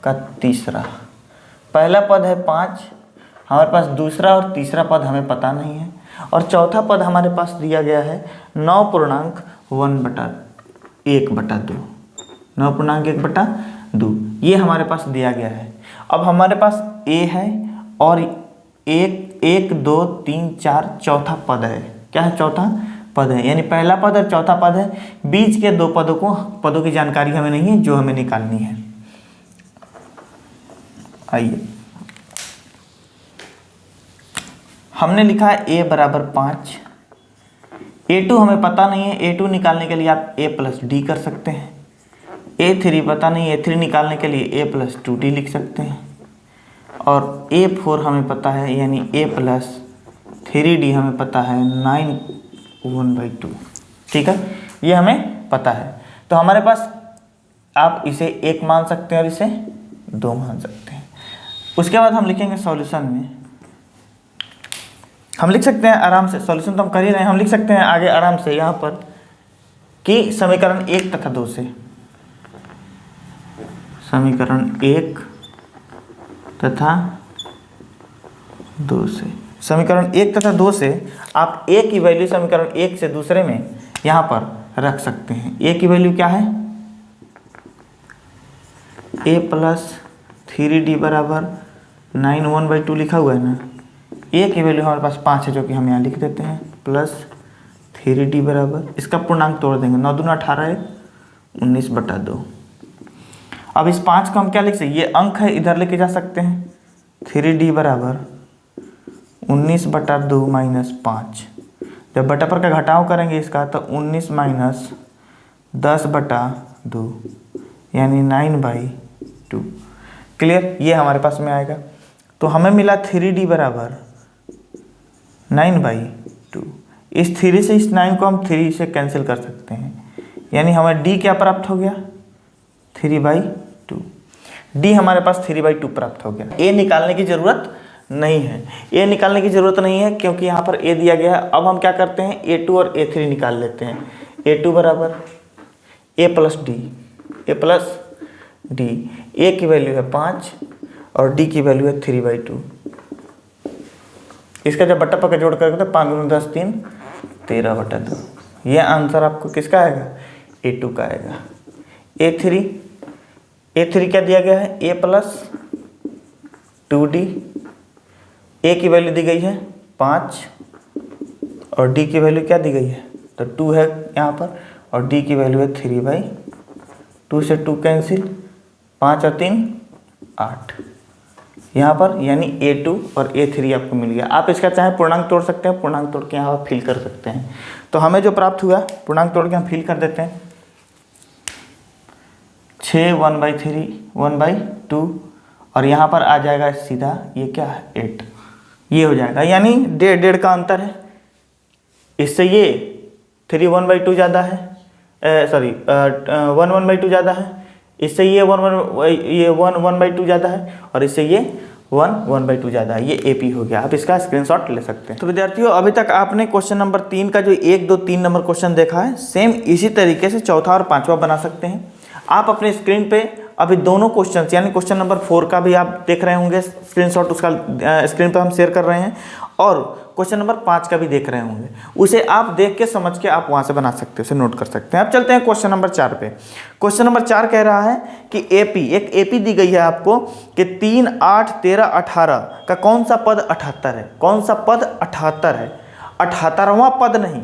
का तीसरा, पहला पद है 5, हमारे पास दूसरा और तीसरा पद हमें पता नहीं है, और चौथा पद हमारे पास दिया गया है 9.1/2। 9.1/2 ये हमारे पास दिया गया है। अब हमारे पास a है और 1 2 3 4 चौथा पद है। क्या है, चौथा पद है, यानी पहला पद और चौथा पद है। बीच के दो पदों की जानकारी हमें नहीं है जो हमें निकालनी है। आइए, हमने लिखा है a बराबर 5, a2 हमें पता नहीं है, a2 निकालने के लिए आप a प्लस d कर सकते हैं। a3 पता नहीं, a3 निकालने के लिए a प्लस 2d लिख सकते हैं, और a4 हमें पता है यानी a प्लस 3d हमें पता है 9/2। ठीक है, ये हमें पता है। तो हमारे पास आप इसे 1 मान सकते हैं और इसे 2 मान सकते हैं। उसके बाद हम लिखेंगे सॉल्यूशन में, हम लिख सकते हैं आराम से, सॉल्यूशन तो हम कर ही रहे हैं, हम लिख सकते हैं आगे आराम से यहाँ पर कि समीकरण 1 तथा 2 से, समीकरण 1 तथा 2 से। समीकरण 1 तथा 2 से आप a की वैल्यू समीकरण 1 से दूसरे में यहाँ पर रख सकते हैं। a की वैल्यू क्या है, a प्लस 3d बराबर 9 1/2 लिखा हुआ है ना। a की वैल्यू हमारे पास 5 है, जो कि हम यहाँ लिख देते हैं, प्लस 3d बराबर, इसका पूर्णांक तोड़ देंगे, 9 दूना 18 है, 19/2। अब इस 5 को हम क्या लिख सकते हैं, ये अंक है, इधर लेके जा सकते हैं। 3d बराबर 19/2 माइनस 5। जब बटा पर का घटाव करेंगे इसका, तो 19 माइनस 10/2 यानी 9/2। क्लियर, ये हमारे पास में आएगा। तो हमें मिला 3d बराबर 9/2। इस 3 से इस 9 को हम 3 से कैंसिल कर सकते हैं, यानी हमें d क्या प्राप्त हो गया, 3/2। d हमारे पास 3/2 प्राप्त हो गया। a निकालने की ज़रूरत नहीं है, a निकालने की ज़रूरत नहीं है क्योंकि यहाँ पर a दिया गया है। अब हम क्या करते हैं, a2 और a3 निकाल लेते हैं। a2 बराबर a प्लस d, a की वैल्यू है 5 और d की वैल्यू है 3/2। इसका जब बट्टा पक्का जोड़ करके तो 5 × 10 3 13/2। ये आंसर आपको किसका आएगा, a2 का आएगा। a3 क्या दिया गया है, a प्लस 2d, a की वैल्यू दी गई है 5 और d की वैल्यू क्या दी गई है, तो 2 है यहाँ पर, और d की वैल्यू है 3/2 से 2 कैंसिल, 5 और 3 8 यहाँ पर, यानी a2 और a3 आपको मिल गया। आप इसका चाहे पूर्णांक तोड़ सकते हैं, पूर्णांक तोड़ के यहाँ फिल कर सकते हैं। तो हमें जो प्राप्त हुआ पूर्णांक तोड़ के हम फिल कर देते हैं। 6 1/3 1/2 और यहाँ पर आ जाएगा सीधा, ये क्या है 8, ये हो जाएगा, यानी 1.5 का अंतर है। इससे ये 3 1/2 ज़्यादा है, 1 1/2 ज़्यादा है, इससे ये 1 1/2 ज़्यादा है, और इससे ये 1 1/2 ज़्यादा है। ये AP हो गया। आप इसका स्क्रीनशॉट ले सकते हैं। तो विद्यार्थियों, अभी तक आपने क्वेश्चन नंबर 3 का जो 1 2 3 नंबर क्वेश्चन देखा है, सेम इसी तरीके से चौथा और पांचवा बना सकते हैं। आप अपने स्क्रीन पे अभी दोनों क्वेश्चन, यानी क्वेश्चन नंबर 4 का भी आप देख रहे होंगे स्क्रीनशॉट, उसका स्क्रीन पर हम शेयर कर रहे हैं, और क्वेश्चन नंबर 5 का भी देख रहे होंगे। उसे आप देख के समझ के आप वहाँ से बना सकते हैं, उसे नोट कर सकते हैं। अब चलते हैं क्वेश्चन नंबर 4 पे। क्वेश्चन नंबर 4 कह रहा है कि एक AP दी गई है आपको कि 3 8 13 18 का कौन सा पद 78 है। कौन सा पद 78 है, 78वां पद नहीं,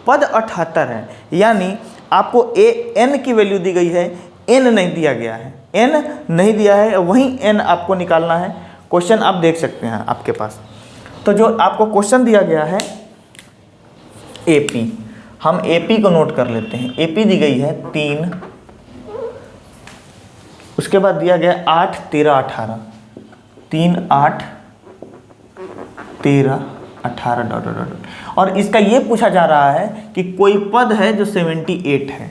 पद 78 है। यानी आपको n की वैल्यू दी गई है, n नहीं दिया गया है, n नहीं दिया है, वहीं n आपको निकालना है। क्वेश्चन आप देख सकते हैं आपके पास। तो जो आपको क्वेश्चन दिया गया है AP, हम AP को नोट कर लेते हैं। AP दी गई है 3, उसके बाद दिया गया 8 13 18, 3 8 13 18 डॉट डॉट डॉट, और इसका ये पूछा जा रहा है कि कोई पद है जो 78 है,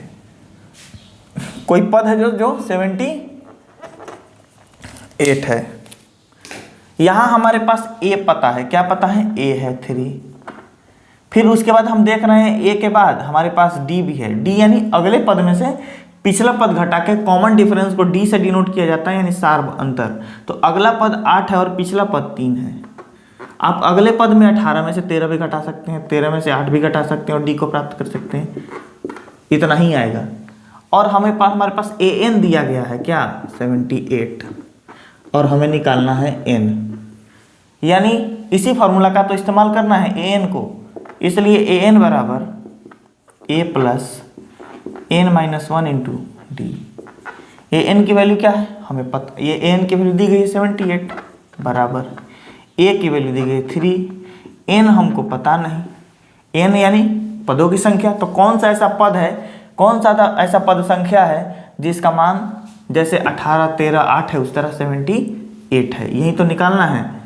कोई पद है जो 78 है। यहां हमारे पास A पता है, क्या पता है, A है 3। फिर उसके बाद हम देख रहे हैं A के बाद हमारे पास D भी है। D यानी अगले पद में से पिछला पद घटा के कॉमन डिफरेंस को D से डिनोट किया जाता है, यानी सार अंतर। तो अगला पद 8 है और पिछला पद 3 है। आप अगले पद में 18 में से 13 भी घटा सकते हैं, 13 में से 8 भी घटा सकते हैं और D को प्राप्त कर सकते हैं, इतना ही आएगा। और हमारे पास AN दिया गया है, क्या, 78, और हमें निकालना है N, यानी इसी फॉर्मूला का तो इस्तेमाल करना है AN को। इसलिए AN बराबर A plus N minus 1 into D। AN की वैल्यू क्या है, हमें पता, ये AN की वैल्यू दी गई है 78 बराबर A की वैल्यू दी गई है 3, N हमको पता नहीं, N यानी पदों की संख्या। तो कौन सा ऐसा पद है, कौन सा ऐसा पद संख्या है जिसका मान जैसे 18 13 8 है उस तरह 78 है, यही तो निकालना है।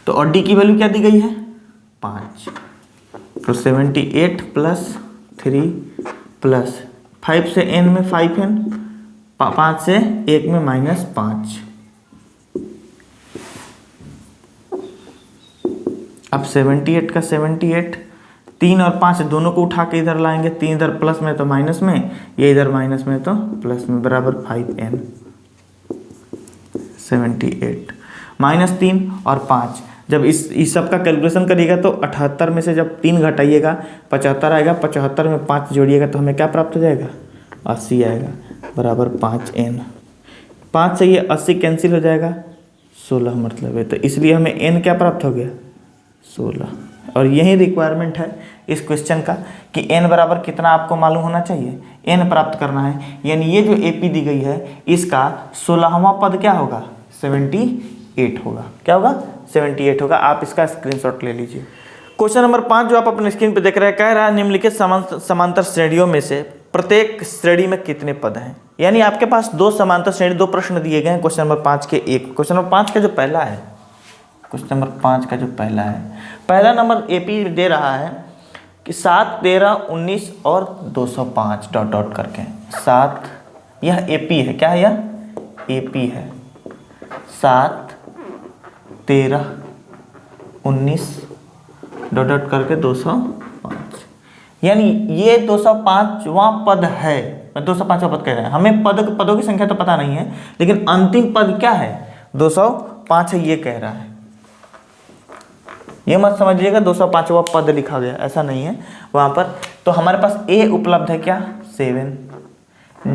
तो और D की वैल्यू क्या दी गई है, 5। तो 78 प्लस 3 प्लस 5 से N में 5N, 5 से 1 में -5। अब 78 का 78, 3 और 5 दोनों को उठा के इधर लाएंगे, 3 इधर प्लस में तो माइनस में, ये इधर माइनस में तो प्लस में, बराबर 5n 78 -3 और 5। जब इस सब का कैलकुलेशन करिएगा तो 78 में से जब 3 घटाइएगा 75 आएगा, 75 में 5 जोड़िएगा तो हमें क्या प्राप्त हो जाएगा, 80 आएगा, बराबर 5n। 5 से ये 80 कैंसिल हो जाएगा, 16 मतलब है, तो इसलिए हमें n क्या प्राप्त हो गया, 16। और यही रिक्वायरमेंट है इस क्वेश्चन का कि n बराबर कितना आपको मालूम होना चाहिए, n प्राप्त करना है। यानी ये जो AP दी गई है इसका 16वां पद क्या होगा, 78 होगा। क्या होगा, 78 होगा। आप इसका स्क्रीनशॉट ले लीजिए। क्वेश्चन नंबर 5 जो आप अपने स्क्रीन पे देख रहे हैं, कह रहा है निम्नलिखित समांतर श्रेणियों में से प्रत्येक श्रेणी में कितने पद हैं। यानी आपके पास 2 समांतर श्रेणी, 2 प्रश्न दिए गए हैं क्वेश्चन नंबर 5 के एक। क्वेश्चन नंबर 5 का जो पहला है, क्वेश्चन नंबर 5 का जो पहला है, पहला नंबर AP दे रहा है कि 7, 13, 19 और 205 डॉट डॉट करके 7, यह AP है। क्या है, यह AP है। 7, 13, 19 डॉट डॉट करके 205, यानी ये 205वां पद है। 205वां पद कह रहे हैं, हमें पदों की संख्या तो पता नहीं है, लेकिन अंतिम पद क्या है, 205 है, ये कह रहा है। ये मत समझिएगा 205वां पद लिखा गया, ऐसा नहीं है वहाँ पर। तो हमारे पास A उपलब्ध है क्या, 7।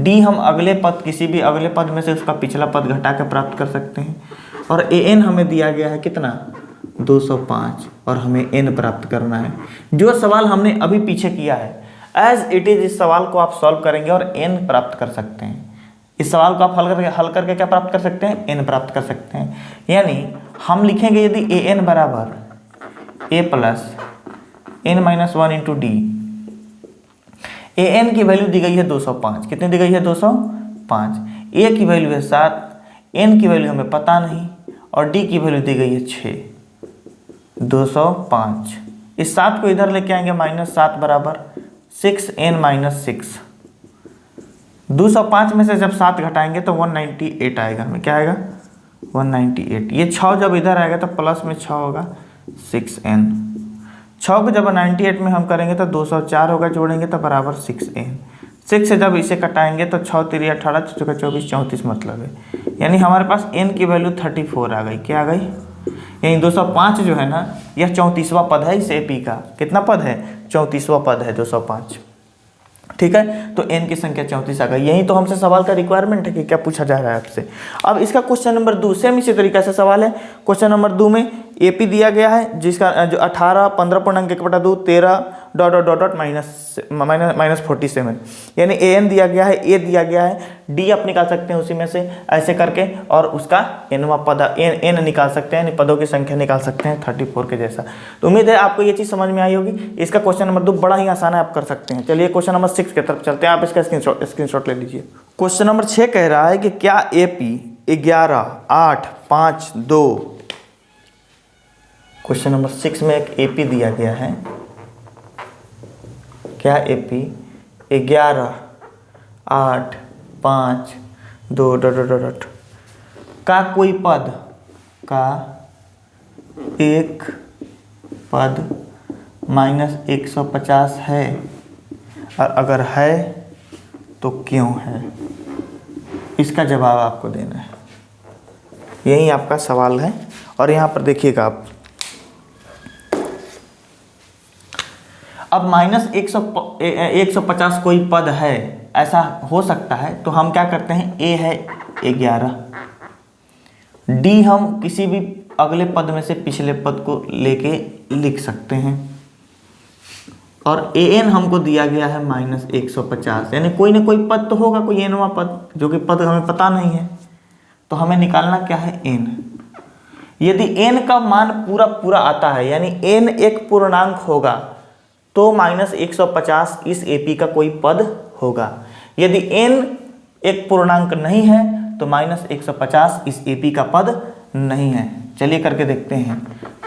D हम अगले पद, किसी भी अगले पद में से उसका पिछला पद घटा कर प्राप्त कर सकते हैं। और AN हमें दिया गया है कितना, 205, और हमें n प्राप्त करना है। जो सवाल हमने अभी पीछे किया है एज इट इज, इस सवाल को आप सॉल्व करेंगे और n प्राप्त कर सकते हैं। इस सवाल को आप हल करके क्या प्राप्त कर सकते हैं, n प्राप्त कर सकते हैं। यानी हम लिखेंगे यदि AN बराबर A plus n-1 into D. AN की वैल्यू दी गई है 205, कितनी दी गई है, 205। A की वैल्यू है 7, n की वैल्यू हमें पता नहीं, और D की वैल्यू दी गई है 6। 205, इस 7 को इधर लेके आएंगे, -7 बराबर 6n-6। 205 में से जब 7 घटाएंगे तो 198 आएगा, हमें क्या आएगा, 198। ये 6 जब इधर आएगा तो प्लस में 6 होगा, 6n। 6 को जब 98 में हम करेंगे तो 204 होगा, जोड़ेंगे तो बराबर 6n। 6 से जब इसे कटाएंगे तो 6 3 18, 6 24, 34 मतलब है। यानी हमारे पास n की वैल्यू 34 आ गई। क्या आ गई, यानी 205 जो है ना, यह 34वां पद है इस AP का। कितना पद है, 34वां पद है 205। ठीक है, तो n की संख्या 34 आ गई। यही तो हमसे सवाल का रिक्वायरमेंट है कि क्या पूछा जा रहा है आपसे। अब इसका क्वेश्चन नंबर 2 सेम इसी तरीके से सवाल है। क्वेश्चन नंबर 2 में AP दिया गया है जिसका जो 18, 15.1/2, 13 डॉट डॉट डॉट -47, यानी AN दिया गया है, A दिया गया है, D आप निकाल सकते हैं उसी में से ऐसे करके, और उसका nवां पद n निकाल सकते हैं, पदों की संख्या निकाल सकते हैं 34 के जैसा। तो उम्मीद है आपको ये चीज़ समझ में आई होगी। इसका क्वेश्चन नंबर 2 बड़ा ही आसान है, आप कर सकते हैं। चलिए क्वेश्चन नंबर 6 की तरफ चलते हैं, आप इसका स्क्रीनशॉट ले लीजिए। क्वेश्चन नंबर 6 कह रहा है कि क्या AP 11, 8, 5, 2। क्वेश्चन नंबर 6 में एक AP दिया गया है, क्या AP 11, 8, 5, 2 डॉट डॉट डॉट का कोई पद, का एक पद -150 है, और अगर है तो क्यों है। इसका जवाब आपको देना है, यही आपका सवाल है। और यहाँ पर देखिएगा आप, अब -150 कोई पद है, ऐसा हो सकता है, तो हम क्या करते हैं, A है 11, D हम किसी भी अगले पद में से पिछले पद को लेके लिख सकते हैं, और AN हमको दिया गया है -150, यानी कोई ना कोई पद तो होगा, कोई nवां पद, जो कि पद हमें पता नहीं है। तो हमें निकालना क्या है, n। यदि n का मान पूरा आता है, यानी n एक पूर्णांक होगा, तो -150 इस AP का कोई पद होगा। यदि n एक पूर्णांक नहीं है तो -150 इस AP का पद नहीं है। चलिए करके देखते हैं,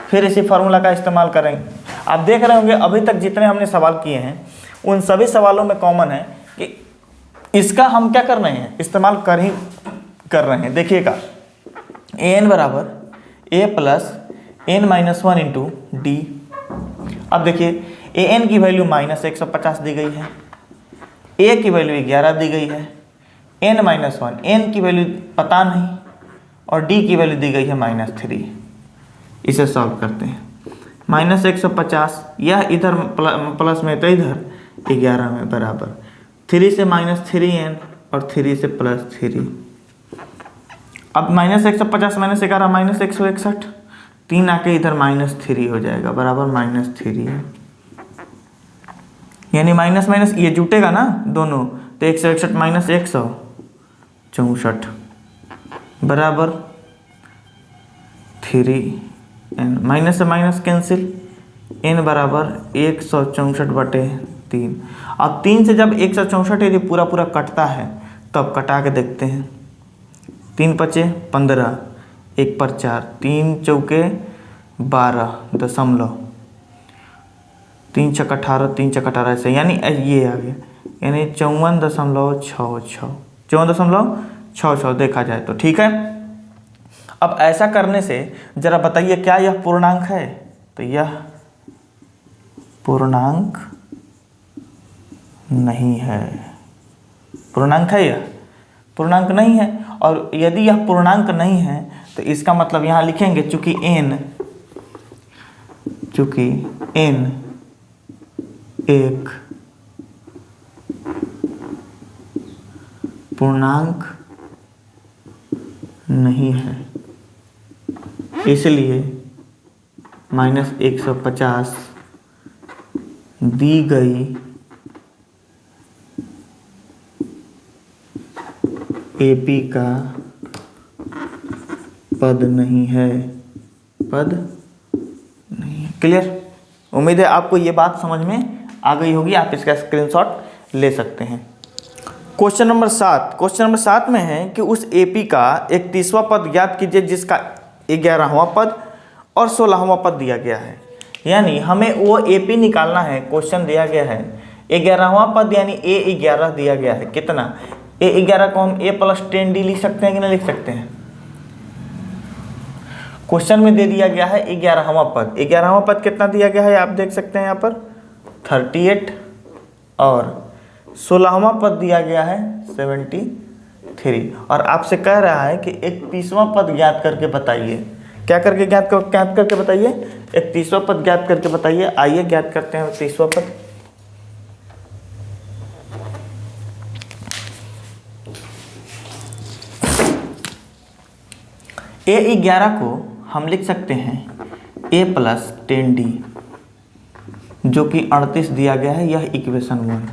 फिर इसी फार्मूला का इस्तेमाल करेंगे। आप देख रहे होंगे अभी तक जितने हमने सवाल किए हैं उन सभी सवालों में कॉमन है कि इसका हम क्या कर रहे हैं, इस्तेमाल कर रहे हैं। देखिएगा, AN बराबर A plus n-1 into D। अब देखिए ए एन की वैल्यू -150 दी गई है, ए की वैल्यू 11 दी गई है, n-1 एन की वैल्यू पता नहीं, और डी की वैल्यू दी गई है -3। इसे सॉल्व करते हैं। -150 यह इधर प्लस में तो इधर 11 में बराबर 3 से -3n और 3 से +3। अब -150 -11 -161, 3 आके इधर -3 हो जाएगा बराबर -3 है। यानी माइनस माइनस ये जुटेगा ना दोनों, तो 161 -164 बराबर 3n। माइनस से माइनस कैंसिल, n बराबर 164/3। अब 3 से जब 164 यदि पूरा पूरा कटता है तब कटा के देखते हैं। 3 पचे 15, 1 पर 4, 3 चौके 12 दशमलव, 3 छक्का 18, 3 छक्का 18 ऐसे, यानी ये आ गया, यानी 54.66, 54.66 देखा जाए तो ठीक है। अब ऐसा करने से जरा बताइए क्या यह पूर्णांक है? तो यह पूर्णांक नहीं है। पूर्णांक है? यह पूर्णांक नहीं है। और यदि यह पूर्णांक नहीं है तो इसका मतलब यहाँ लिखेंगे चूंकि n एक पूर्णांक नहीं है, इसलिए -150 दी गई AP का पद नहीं है, पद नहीं है। क्लियर? उम्मीद है आपको ये बात समझ में आ गई होगी। आप इसका स्क्रीनशॉट ले सकते हैं। क्वेश्चन नंबर 7 में है कि उस AP का 31वां पद ज्ञात कीजिए जिसका 11वां पद और 16वां पद दिया गया है। यानी हमें वो AP निकालना है। क्वेश्चन दिया गया है 11वां पद यानी A11 दिया गया है। कितना? A11 को हम A + 10D लिख सकते हैं कि नहीं लिख सकते हैं? क्वेश्चन में दे दिया गया है 11वां पद। 11वां पद कितना दिया गया है आप देख सकते हैं यहाँ पर 38, और 16वां पद दिया गया है 73, और आपसे कह रहा है कि 31वां पद ज्ञात करके बताइए। क्या करके ज्ञात करके बताइए? 31वां पद ज्ञात करके बताइए। आइए ज्ञात करते हैं 31वां पद। A11 को हम लिख सकते हैं A + 10D, जो कि 38 दिया गया है, यह इक्वेशन 1।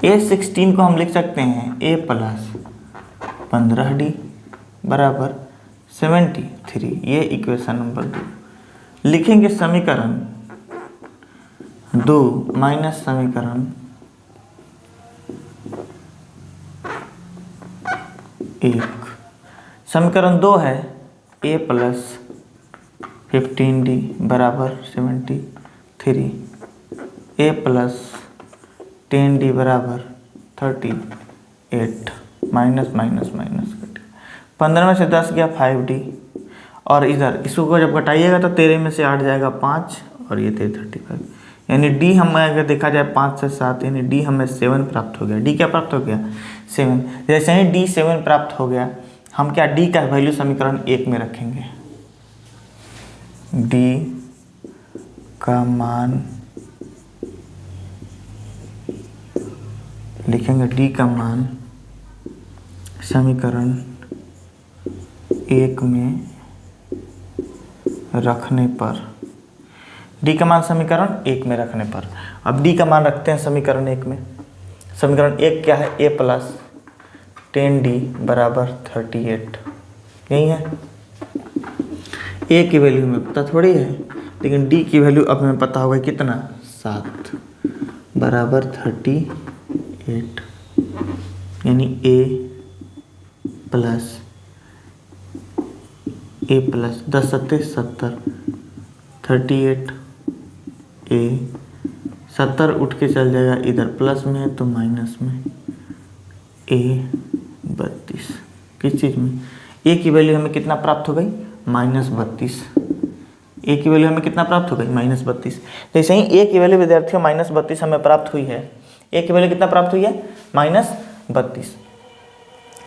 A16 को हम लिख सकते हैं A + 15D बराबर 73, ये इक्वेशन नंबर 2। लिखेंगे समीकरण 2 माइनस समीकरण 1। समीकरण 2 है A + 15D बराबर 73, A + 10D बराबर 38, माइनस माइनस माइनस कट 15 में से 10 गया 5D, और इधर इसको जब घटाइएगा तो 13 में से 8 जाएगा 5, और ये 35, यानी D हमें अगर देखा जाए 5 से 7, यानी D हमें 7 प्राप्त हो गया। D क्या प्राप्त हो गया? 7। जैसे ही D 7 प्राप्त हो गया, हम क्या D का वैल्यू समीकरण 1 में रखेंगे। D का मान लिखेंगे, D का मान समीकरण 1 में रखने पर, D का मान समीकरण 1 में रखने पर, अब D का मान रखते हैं समीकरण 1 में। समीकरण 1 क्या है? A + 10D बराबर 38, यही है। A की वैल्यू हमें पता थोड़ी है, लेकिन D की वैल्यू अब हमें पता होगा कितना, 7 बराबर 38, यानी A + 10 7 70, 38 A 70 उठ के चल जाएगा, इधर प्लस में है तो माइनस में, A 32। किस चीज़ में? A की वैल्यू हमें कितना प्राप्त हो गई? -32। ए की वैल्यू हमें कितना प्राप्त हो गई, -32। जैसे ही ए की वैल्यू विद्यार्थियों -32 हमें प्राप्त हुई है, ए की वैल्यू कितना प्राप्त हुई है, -32।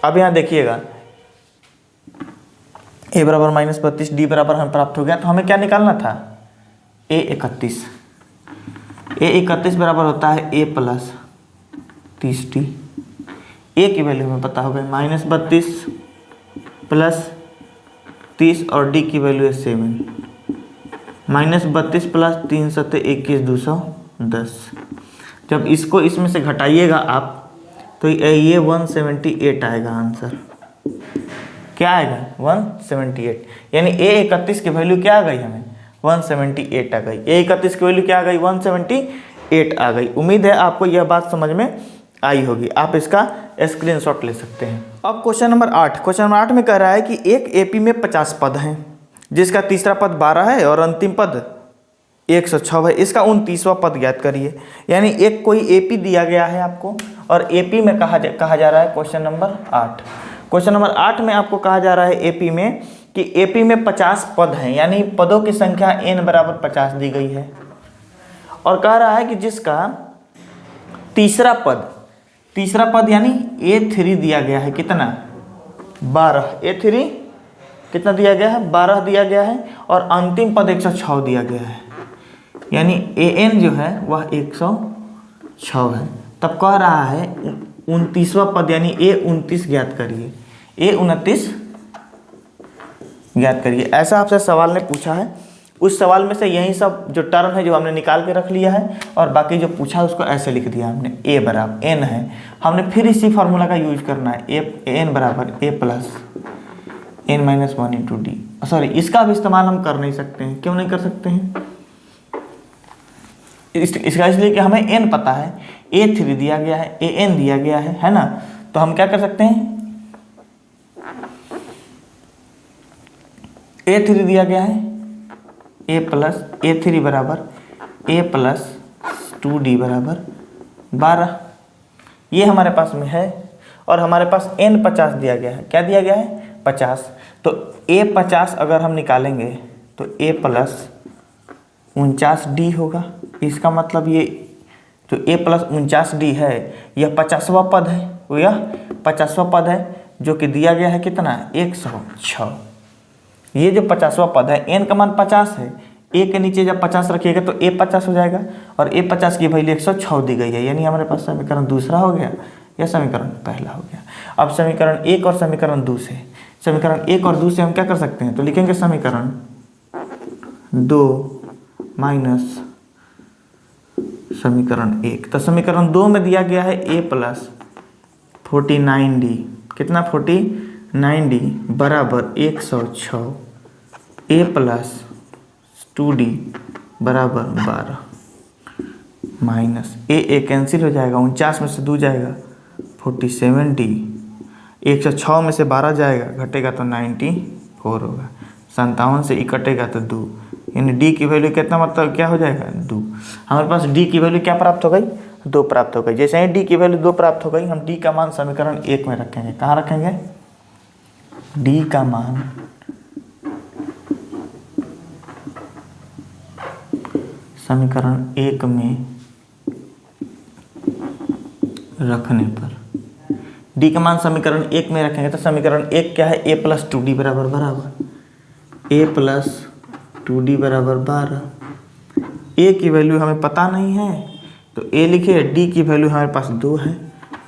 अब यहाँ देखिएगा ए बराबर -32, डी बराबर हमें प्राप्त हो गया, तो हमें क्या निकालना था, A31। A31 बराबर होता है A + 30D। ए की वैल्यू हमें पता हो गई -32 + 30 और डी की वैल्यू है 7। -32 + 3 × 21 210। जब इसको इसमें से घटाइएगा आप तो ये 178 आएगा आंसर। क्या आएगा, 178। यानी A31 की वैल्यू क्या आ गई हमें, 178 आ गई। A31 की वैल्यू क्या आ गई, 178 आ गई। उम्मीद है आपको यह बात समझ में आई होगी। आप इसका स्क्रीनशॉट ले सकते हैं। अब क्वेश्चन नंबर 8। क्वेश्चन नंबर 8 में कह रहा है कि एक एपी में 50 पद हैं, जिसका तीसरा पद 12 है और अंतिम पद 106 है। इसका 29वां पद ज्ञात करिए। यानी एक कोई एपी दिया गया है आपको, और एपी में कहा जा रहा है क्वेश्चन नंबर 8। क्वेश्चन नंबर 8 में आपको कहा जा रहा है एपी में कि एपी में 50 पद हैं, यानी पदों की संख्या n बराबर 50 दी गई है, और कह रहा है कि जिसका तीसरा पद यानी A3 दिया गया है, कितना, 12। A3 कितना दिया गया है, 12 दिया गया है, और अंतिम पद 106 दिया गया है, यानी AN जो है वह 106 है। तब कह रहा है 29वां पद यानी A29 ज्ञात करिए। A29 ज्ञात करिए, ऐसा आपसे सवाल ने पूछा है। उस सवाल में से यही सब जो टर्म है जो हमने निकाल के रख लिया है, और बाकी जो पूछा उसको ऐसे लिख दिया हमने। A बराबर n है, हमने फिर इसी फार्मूला का यूज करना है। n बराबर A + n - 1 × d। सॉरी, इसका भी इस्तेमाल हम कर नहीं सकते हैं। क्यों नहीं कर सकते हैं, इसका इसलिए कि हमें n पता है, A3 दिया गया है, AN दिया गया है ना। तो हम क्या कर सकते हैं, A3 दिया गया है, A + A3 बराबर A + 2D बराबर 12। ये हमारे पास में है, और हमारे पास n 50 दिया गया है। क्या दिया गया है, 50। तो A 50 अगर हम निकालेंगे तो A + 49D होगा। इसका मतलब ये जो A + 49D है यह 50वां पद है, यह 50वां पद है, जो कि दिया गया है कितना, 106। ये जो 50वां पद है, n का मान 50 है, a के नीचे जब 50 रखिएगा तो a 50 हो जाएगा, और a 50 की वैल्यू 106 दी गई है। यानी हमारे पास समीकरण दूसरा हो गया, या समीकरण पहला हो गया। अब समीकरण 1 और समीकरण 2 से, समीकरण 1 और 2 से हम क्या कर सकते हैं, तो लिखेंगे समीकरण 2 माइनस समीकरण 1। तो समीकरण 2 में दिया गया है A + 49D, कितना, 49D बराबर 106, A + 2D बराबर 12, माइनस A कैंसिल हो जाएगा, 49 में से 2 जाएगा, 47D, 106 में से 12 जाएगा, घटेगा तो 94 होगा, 57 से E कटेगा तो 2, यानी D की वैल्यू कितना, मतलब क्या हो जाएगा, 2। हमारे पास D की वैल्यू क्या प्राप्त हो गई, 2 प्राप्त हो गई। जैसे ही D की वैल्यू 2 प्राप्त हो गई, हम D का मान समीकरण 1 में रखेंगे। कहाँ रखेंगे, D का मान समीकरण 1 में रखने पर, D का मान समीकरण 1 में रखेंगे तो समीकरण 1 क्या है, A + 2D बराबर A + 2D बराबर 12। A की वैल्यू हमें पता नहीं है तो A लिखे, D की वैल्यू हमारे पास 2 है,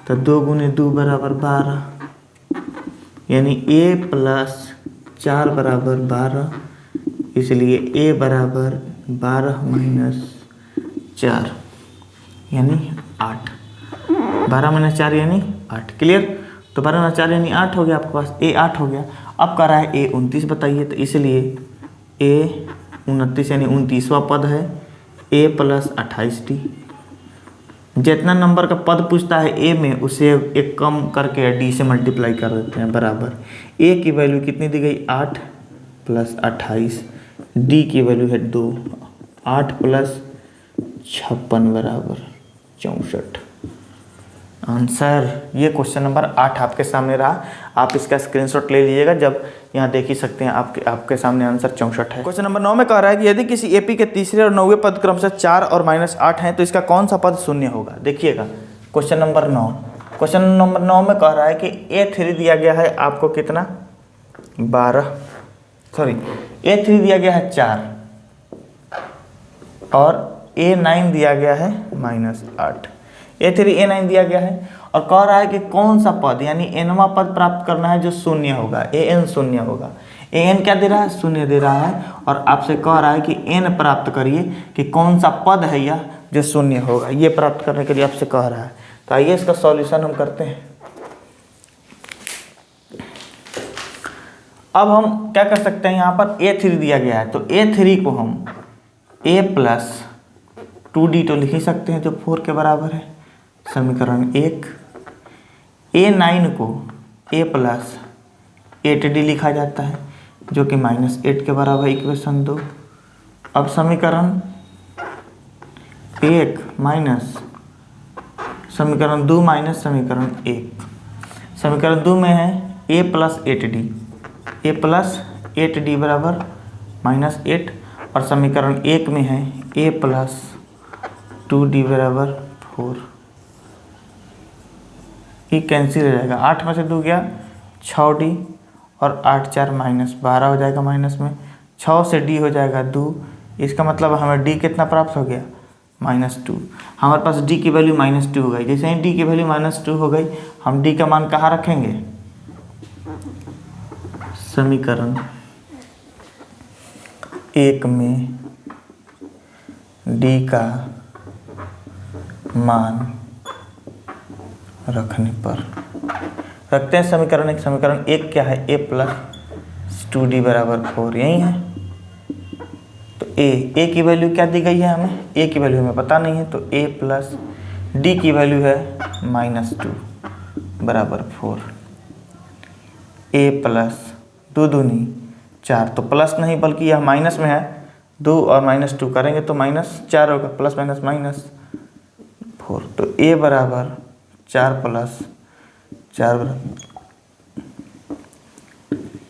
तो 2 × 2 बराबर 12, यानी A + 4 बराबर 12, इसलिए A बराबर 12 - 4 यानी 8। 12 - 4 यानी 8। क्लियर, तो 12 - 4 यानी 8 हो गया, आपके पास A 8 हो गया। अब कह रहा है A 29 बताइए, तो इसलिए A 29 यानी 29वां पद है, A + 28D। जितना नंबर का पद पूछता है A में, उसे एक कम करके D से मल्टीप्लाई कर देते हैं, बराबर A की वैल्यू कितनी दी गई, 8 + 28, D की वैल्यू है 2, 8 + 56 बराबर 64। आंसर, ये क्वेश्चन नंबर 8 आपके सामने रहा। आप इसका स्क्रीनशॉट ले लीजिएगा। जब यहाँ देख ही सकते हैं, आपके सामने आंसर 64 है। क्वेश्चन नंबर 9 में कह रहा है कि यदि किसी एपी के तीसरे और 9वें पद क्रमशः 4 और -8 हैं तो इसका कौन सा पद शून्य होगा। देखिएगा क्वेश्चन नंबर 9 में कह रहा है कि A3 दिया गया है आपको कितना A3 दिया गया है 4 और A9 दिया गया है -8। A3 A9 दिया गया है और कह रहा है कि कौन सा पद यानी nवां पद प्राप्त करना है जो शून्य होगा, an शून्य होगा। an क्या दे रहा है, शून्य दे रहा है और आपसे कह रहा है कि n प्राप्त करिए कि कौन सा पद है यह जो शून्य होगा, ये प्राप्त करने के लिए आपसे कह रहा है। तो आइए इसका सॉल्यूशन हम करते हैं। अब हम क्या कर सकते हैं, यहाँ पर A3 दिया गया है तो A3 को हम A+2D तो लिख ही सकते हैं जो 4 के बराबर है, समीकरण 1। A9 को A+8D लिखा जाता है जो कि -8 के बराबर, इक्वेशन 2। अब समीकरण 1 माइनस समीकरण 2 माइनस समीकरण 1। समीकरण 2 में है A+8D बराबर -8 और समीकरण 1 में है A+2D बराबर 4। ये कैंसिल हो जाएगा, 8 में से 2 गया 6D और 8 4 -12 हो जाएगा, माइनस में 6 से D हो जाएगा 2। इसका मतलब हमें D कितना प्राप्त हो गया -2। हमारे पास D की वैल्यू -2 हो गई। जैसे ही D की वैल्यू -2 हो गई हम D का मान कहाँ रखेंगे, समीकरण 1 में D का मान रखने पर रखते हैं समीकरण 1 क्या है A+2D बराबर 4, यही है। तो A की वैल्यू क्या दी गई है हमें, A की वैल्यू हमें पता नहीं है तो A+D की वैल्यू है -2 बराबर 4। A+2 दूनी 4 तो प्लस नहीं बल्कि यह माइनस में है, 2 और -2 करेंगे तो -4 होगा, प्लस माइनस -4। तो A बराबर 4 + 4 बराबर,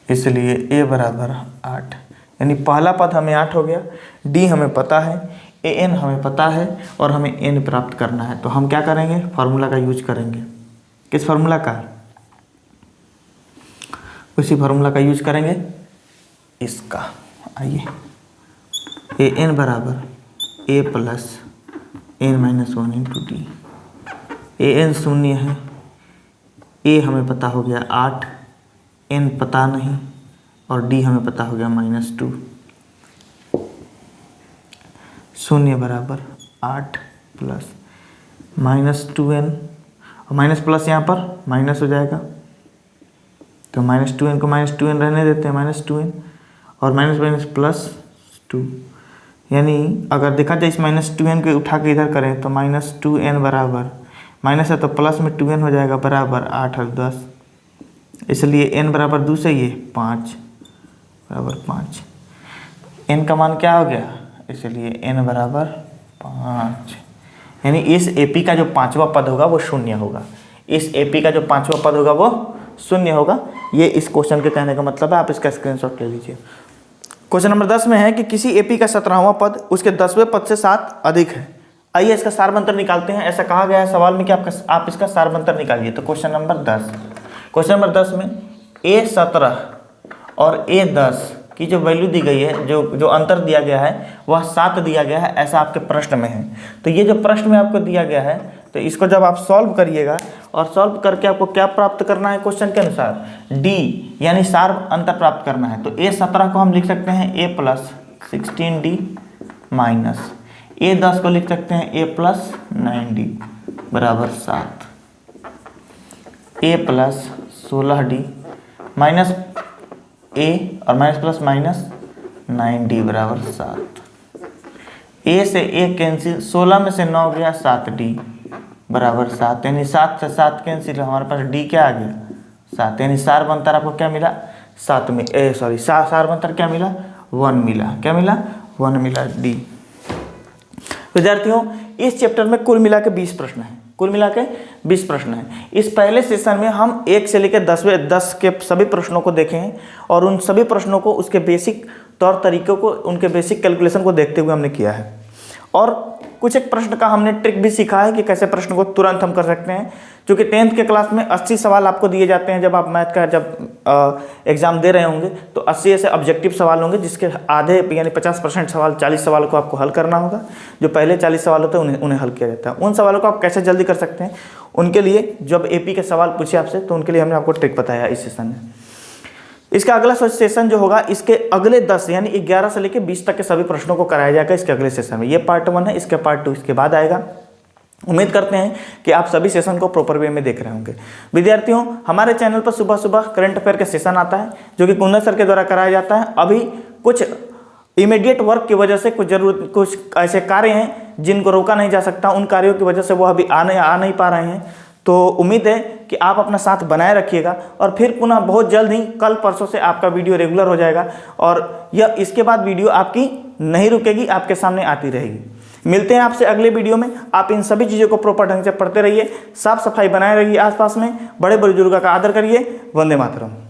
इसलिए A बराबर 8, यानी पहला पद हमें 8 हो गया। D हमें पता है, an हमें पता है और हमें n प्राप्त करना है। तो हम क्या करेंगे, फार्मूला का यूज करेंगे। किस फार्मूला का, उसी फार्मूला का यूज करेंगे इसका। आइए an बराबर A+n-1 × D। an शून्य है, A हमें पता हो गया 8, n पता नहीं और D हमें पता हो गया -2। 0 बराबर 8 + -2n और माइनस प्लस यहाँ पर माइनस हो जाएगा तो -2n को -2n रहने देते हैं, -2n और माइनस +2, यानी अगर देखा जाए इस -2n को उठा के इधर करें तो -2n बराबर, माइनस है तो प्लस में 2n हो जाएगा बराबर 8 और 10, इसलिए n बराबर 2 से ये 5 बराबर 5। n का मान क्या हो गया, इसलिए n बराबर 5, यानी इस AP का जो 5वां पद होगा वो शून्य होगा। इस AP का जो 5वां पद होगा वो शून्य होगा। ये इस क्वेश्चन के कहने का मतलब है, आप इसका स्क्रीनशॉट ले लीजिए। क्वेश्चन नंबर 10 में है कि किसी AP का 17वां पद उसके 10वें पद से 7 अधिक है। आइए इसका सारबंतर निकालते हैं। ऐसा कहा गया है सवाल में कि आप इसका सारबंतर निकालिए। तो क्वेश्चन नंबर 10 में A17 और A10 की जो वैल्यू दी गई है, जो अंतर दिया गया है वह 7 दिया गया है, ऐसा आपके प्रश्न में है। तो ये जो प्रश्न में आपको दिया गया है तो इसको जब आप सॉल्व करिएगा और सॉल्व करके आपको क्या प्राप्त करना है, क्वेश्चन के अनुसार D यानी सार अंतर प्राप्त करना है। तो A17 को हम लिख सकते हैं A+16D माइनस A10 को लिख सकते हैं A+9D बराबर 7, A+16D माइनस A और माइनस प्लस माइनस 9D बराबर 7। A से A कैंसिल, 16 में से 9 गया 7D बराबर 7, यानी 7 से 7 कैंसिल, हमारे पास D क्या आ गया 7, यानी सार बनतर आपको क्या मिला 7 में सार बनतर क्या मिला 1 मिला, क्या मिला 1 मिला D। विद्यार्थियों इस चैप्टर में कुल मिला के 20 प्रश्न हैं। कुल मिला के 20 प्रश्न हैं। इस पहले सेशन में हम 1 से लेकर 10 के सभी प्रश्नों को देखे हैं और उन सभी प्रश्नों को उसके बेसिक तौर तरीकों को, उनके बेसिक कैलकुलेशन को देखते हुए हमने किया है। और कुछ एक प्रश्न का हमने ट्रिक भी सीखा है कि कैसे प्रश्न को तुरंत हम कर सकते हैं, क्योंकि 10th के क्लास में 80 सवाल आपको दिए जाते हैं। जब आप मैथ का एग्जाम दे रहे होंगे तो 80 ऐसे ऑब्जेक्टिव सवाल होंगे, जिसके आधे यानी 50% सवाल, 40 सवालों को आपको हल करना होगा। जो पहले 40 सवाल होते हैं उन्हें हल किया जाता है। उन सवालों को आप कैसे जल्दी कर सकते हैं, उनके लिए जब AP के सवाल पूछे आपसे तो उनके लिए हमने आपको ट्रिक बताया इस सेशन में। इसका अगला सेशन जो होगा, इसके अगले 10 यानी 11 से लेकर 20 तक के सभी प्रश्नों को कराया जाएगा इसके अगले सेशन में। ये पार्ट 1 है, इसके पार्ट 2 इसके बाद आएगा। उम्मीद करते हैं कि आप सभी सेशन को प्रॉपर वे में देख रहे होंगे। विद्यार्थियों, हमारे चैनल पर सुबह सुबह करंट अफेयर का सेशन आता है जो कि कुंदन सर के द्वारा कराया जाता है। अभी कुछ इमीडिएट वर्क की वजह से कुछ ऐसे कार्य हैं जिनको रोका नहीं जा सकता, उन कार्यों की वजह से वो अभी आ नहीं पा रहे हैं। तो उम्मीद है कि आप अपना साथ बनाए रखिएगा और फिर पुनः बहुत जल्द ही कल परसों से आपका वीडियो रेगुलर हो जाएगा और यह इसके बाद वीडियो आपकी नहीं रुकेगी, आपके सामने आती रहेगी। मिलते हैं आपसे अगले वीडियो में। आप इन सभी चीज़ों को प्रॉपर ढंग से पढ़ते रहिए, साफ सफाई बनाए रहिए आसपास में, बड़े बुजुर्गों का आदर करिए। वंदे मातरम।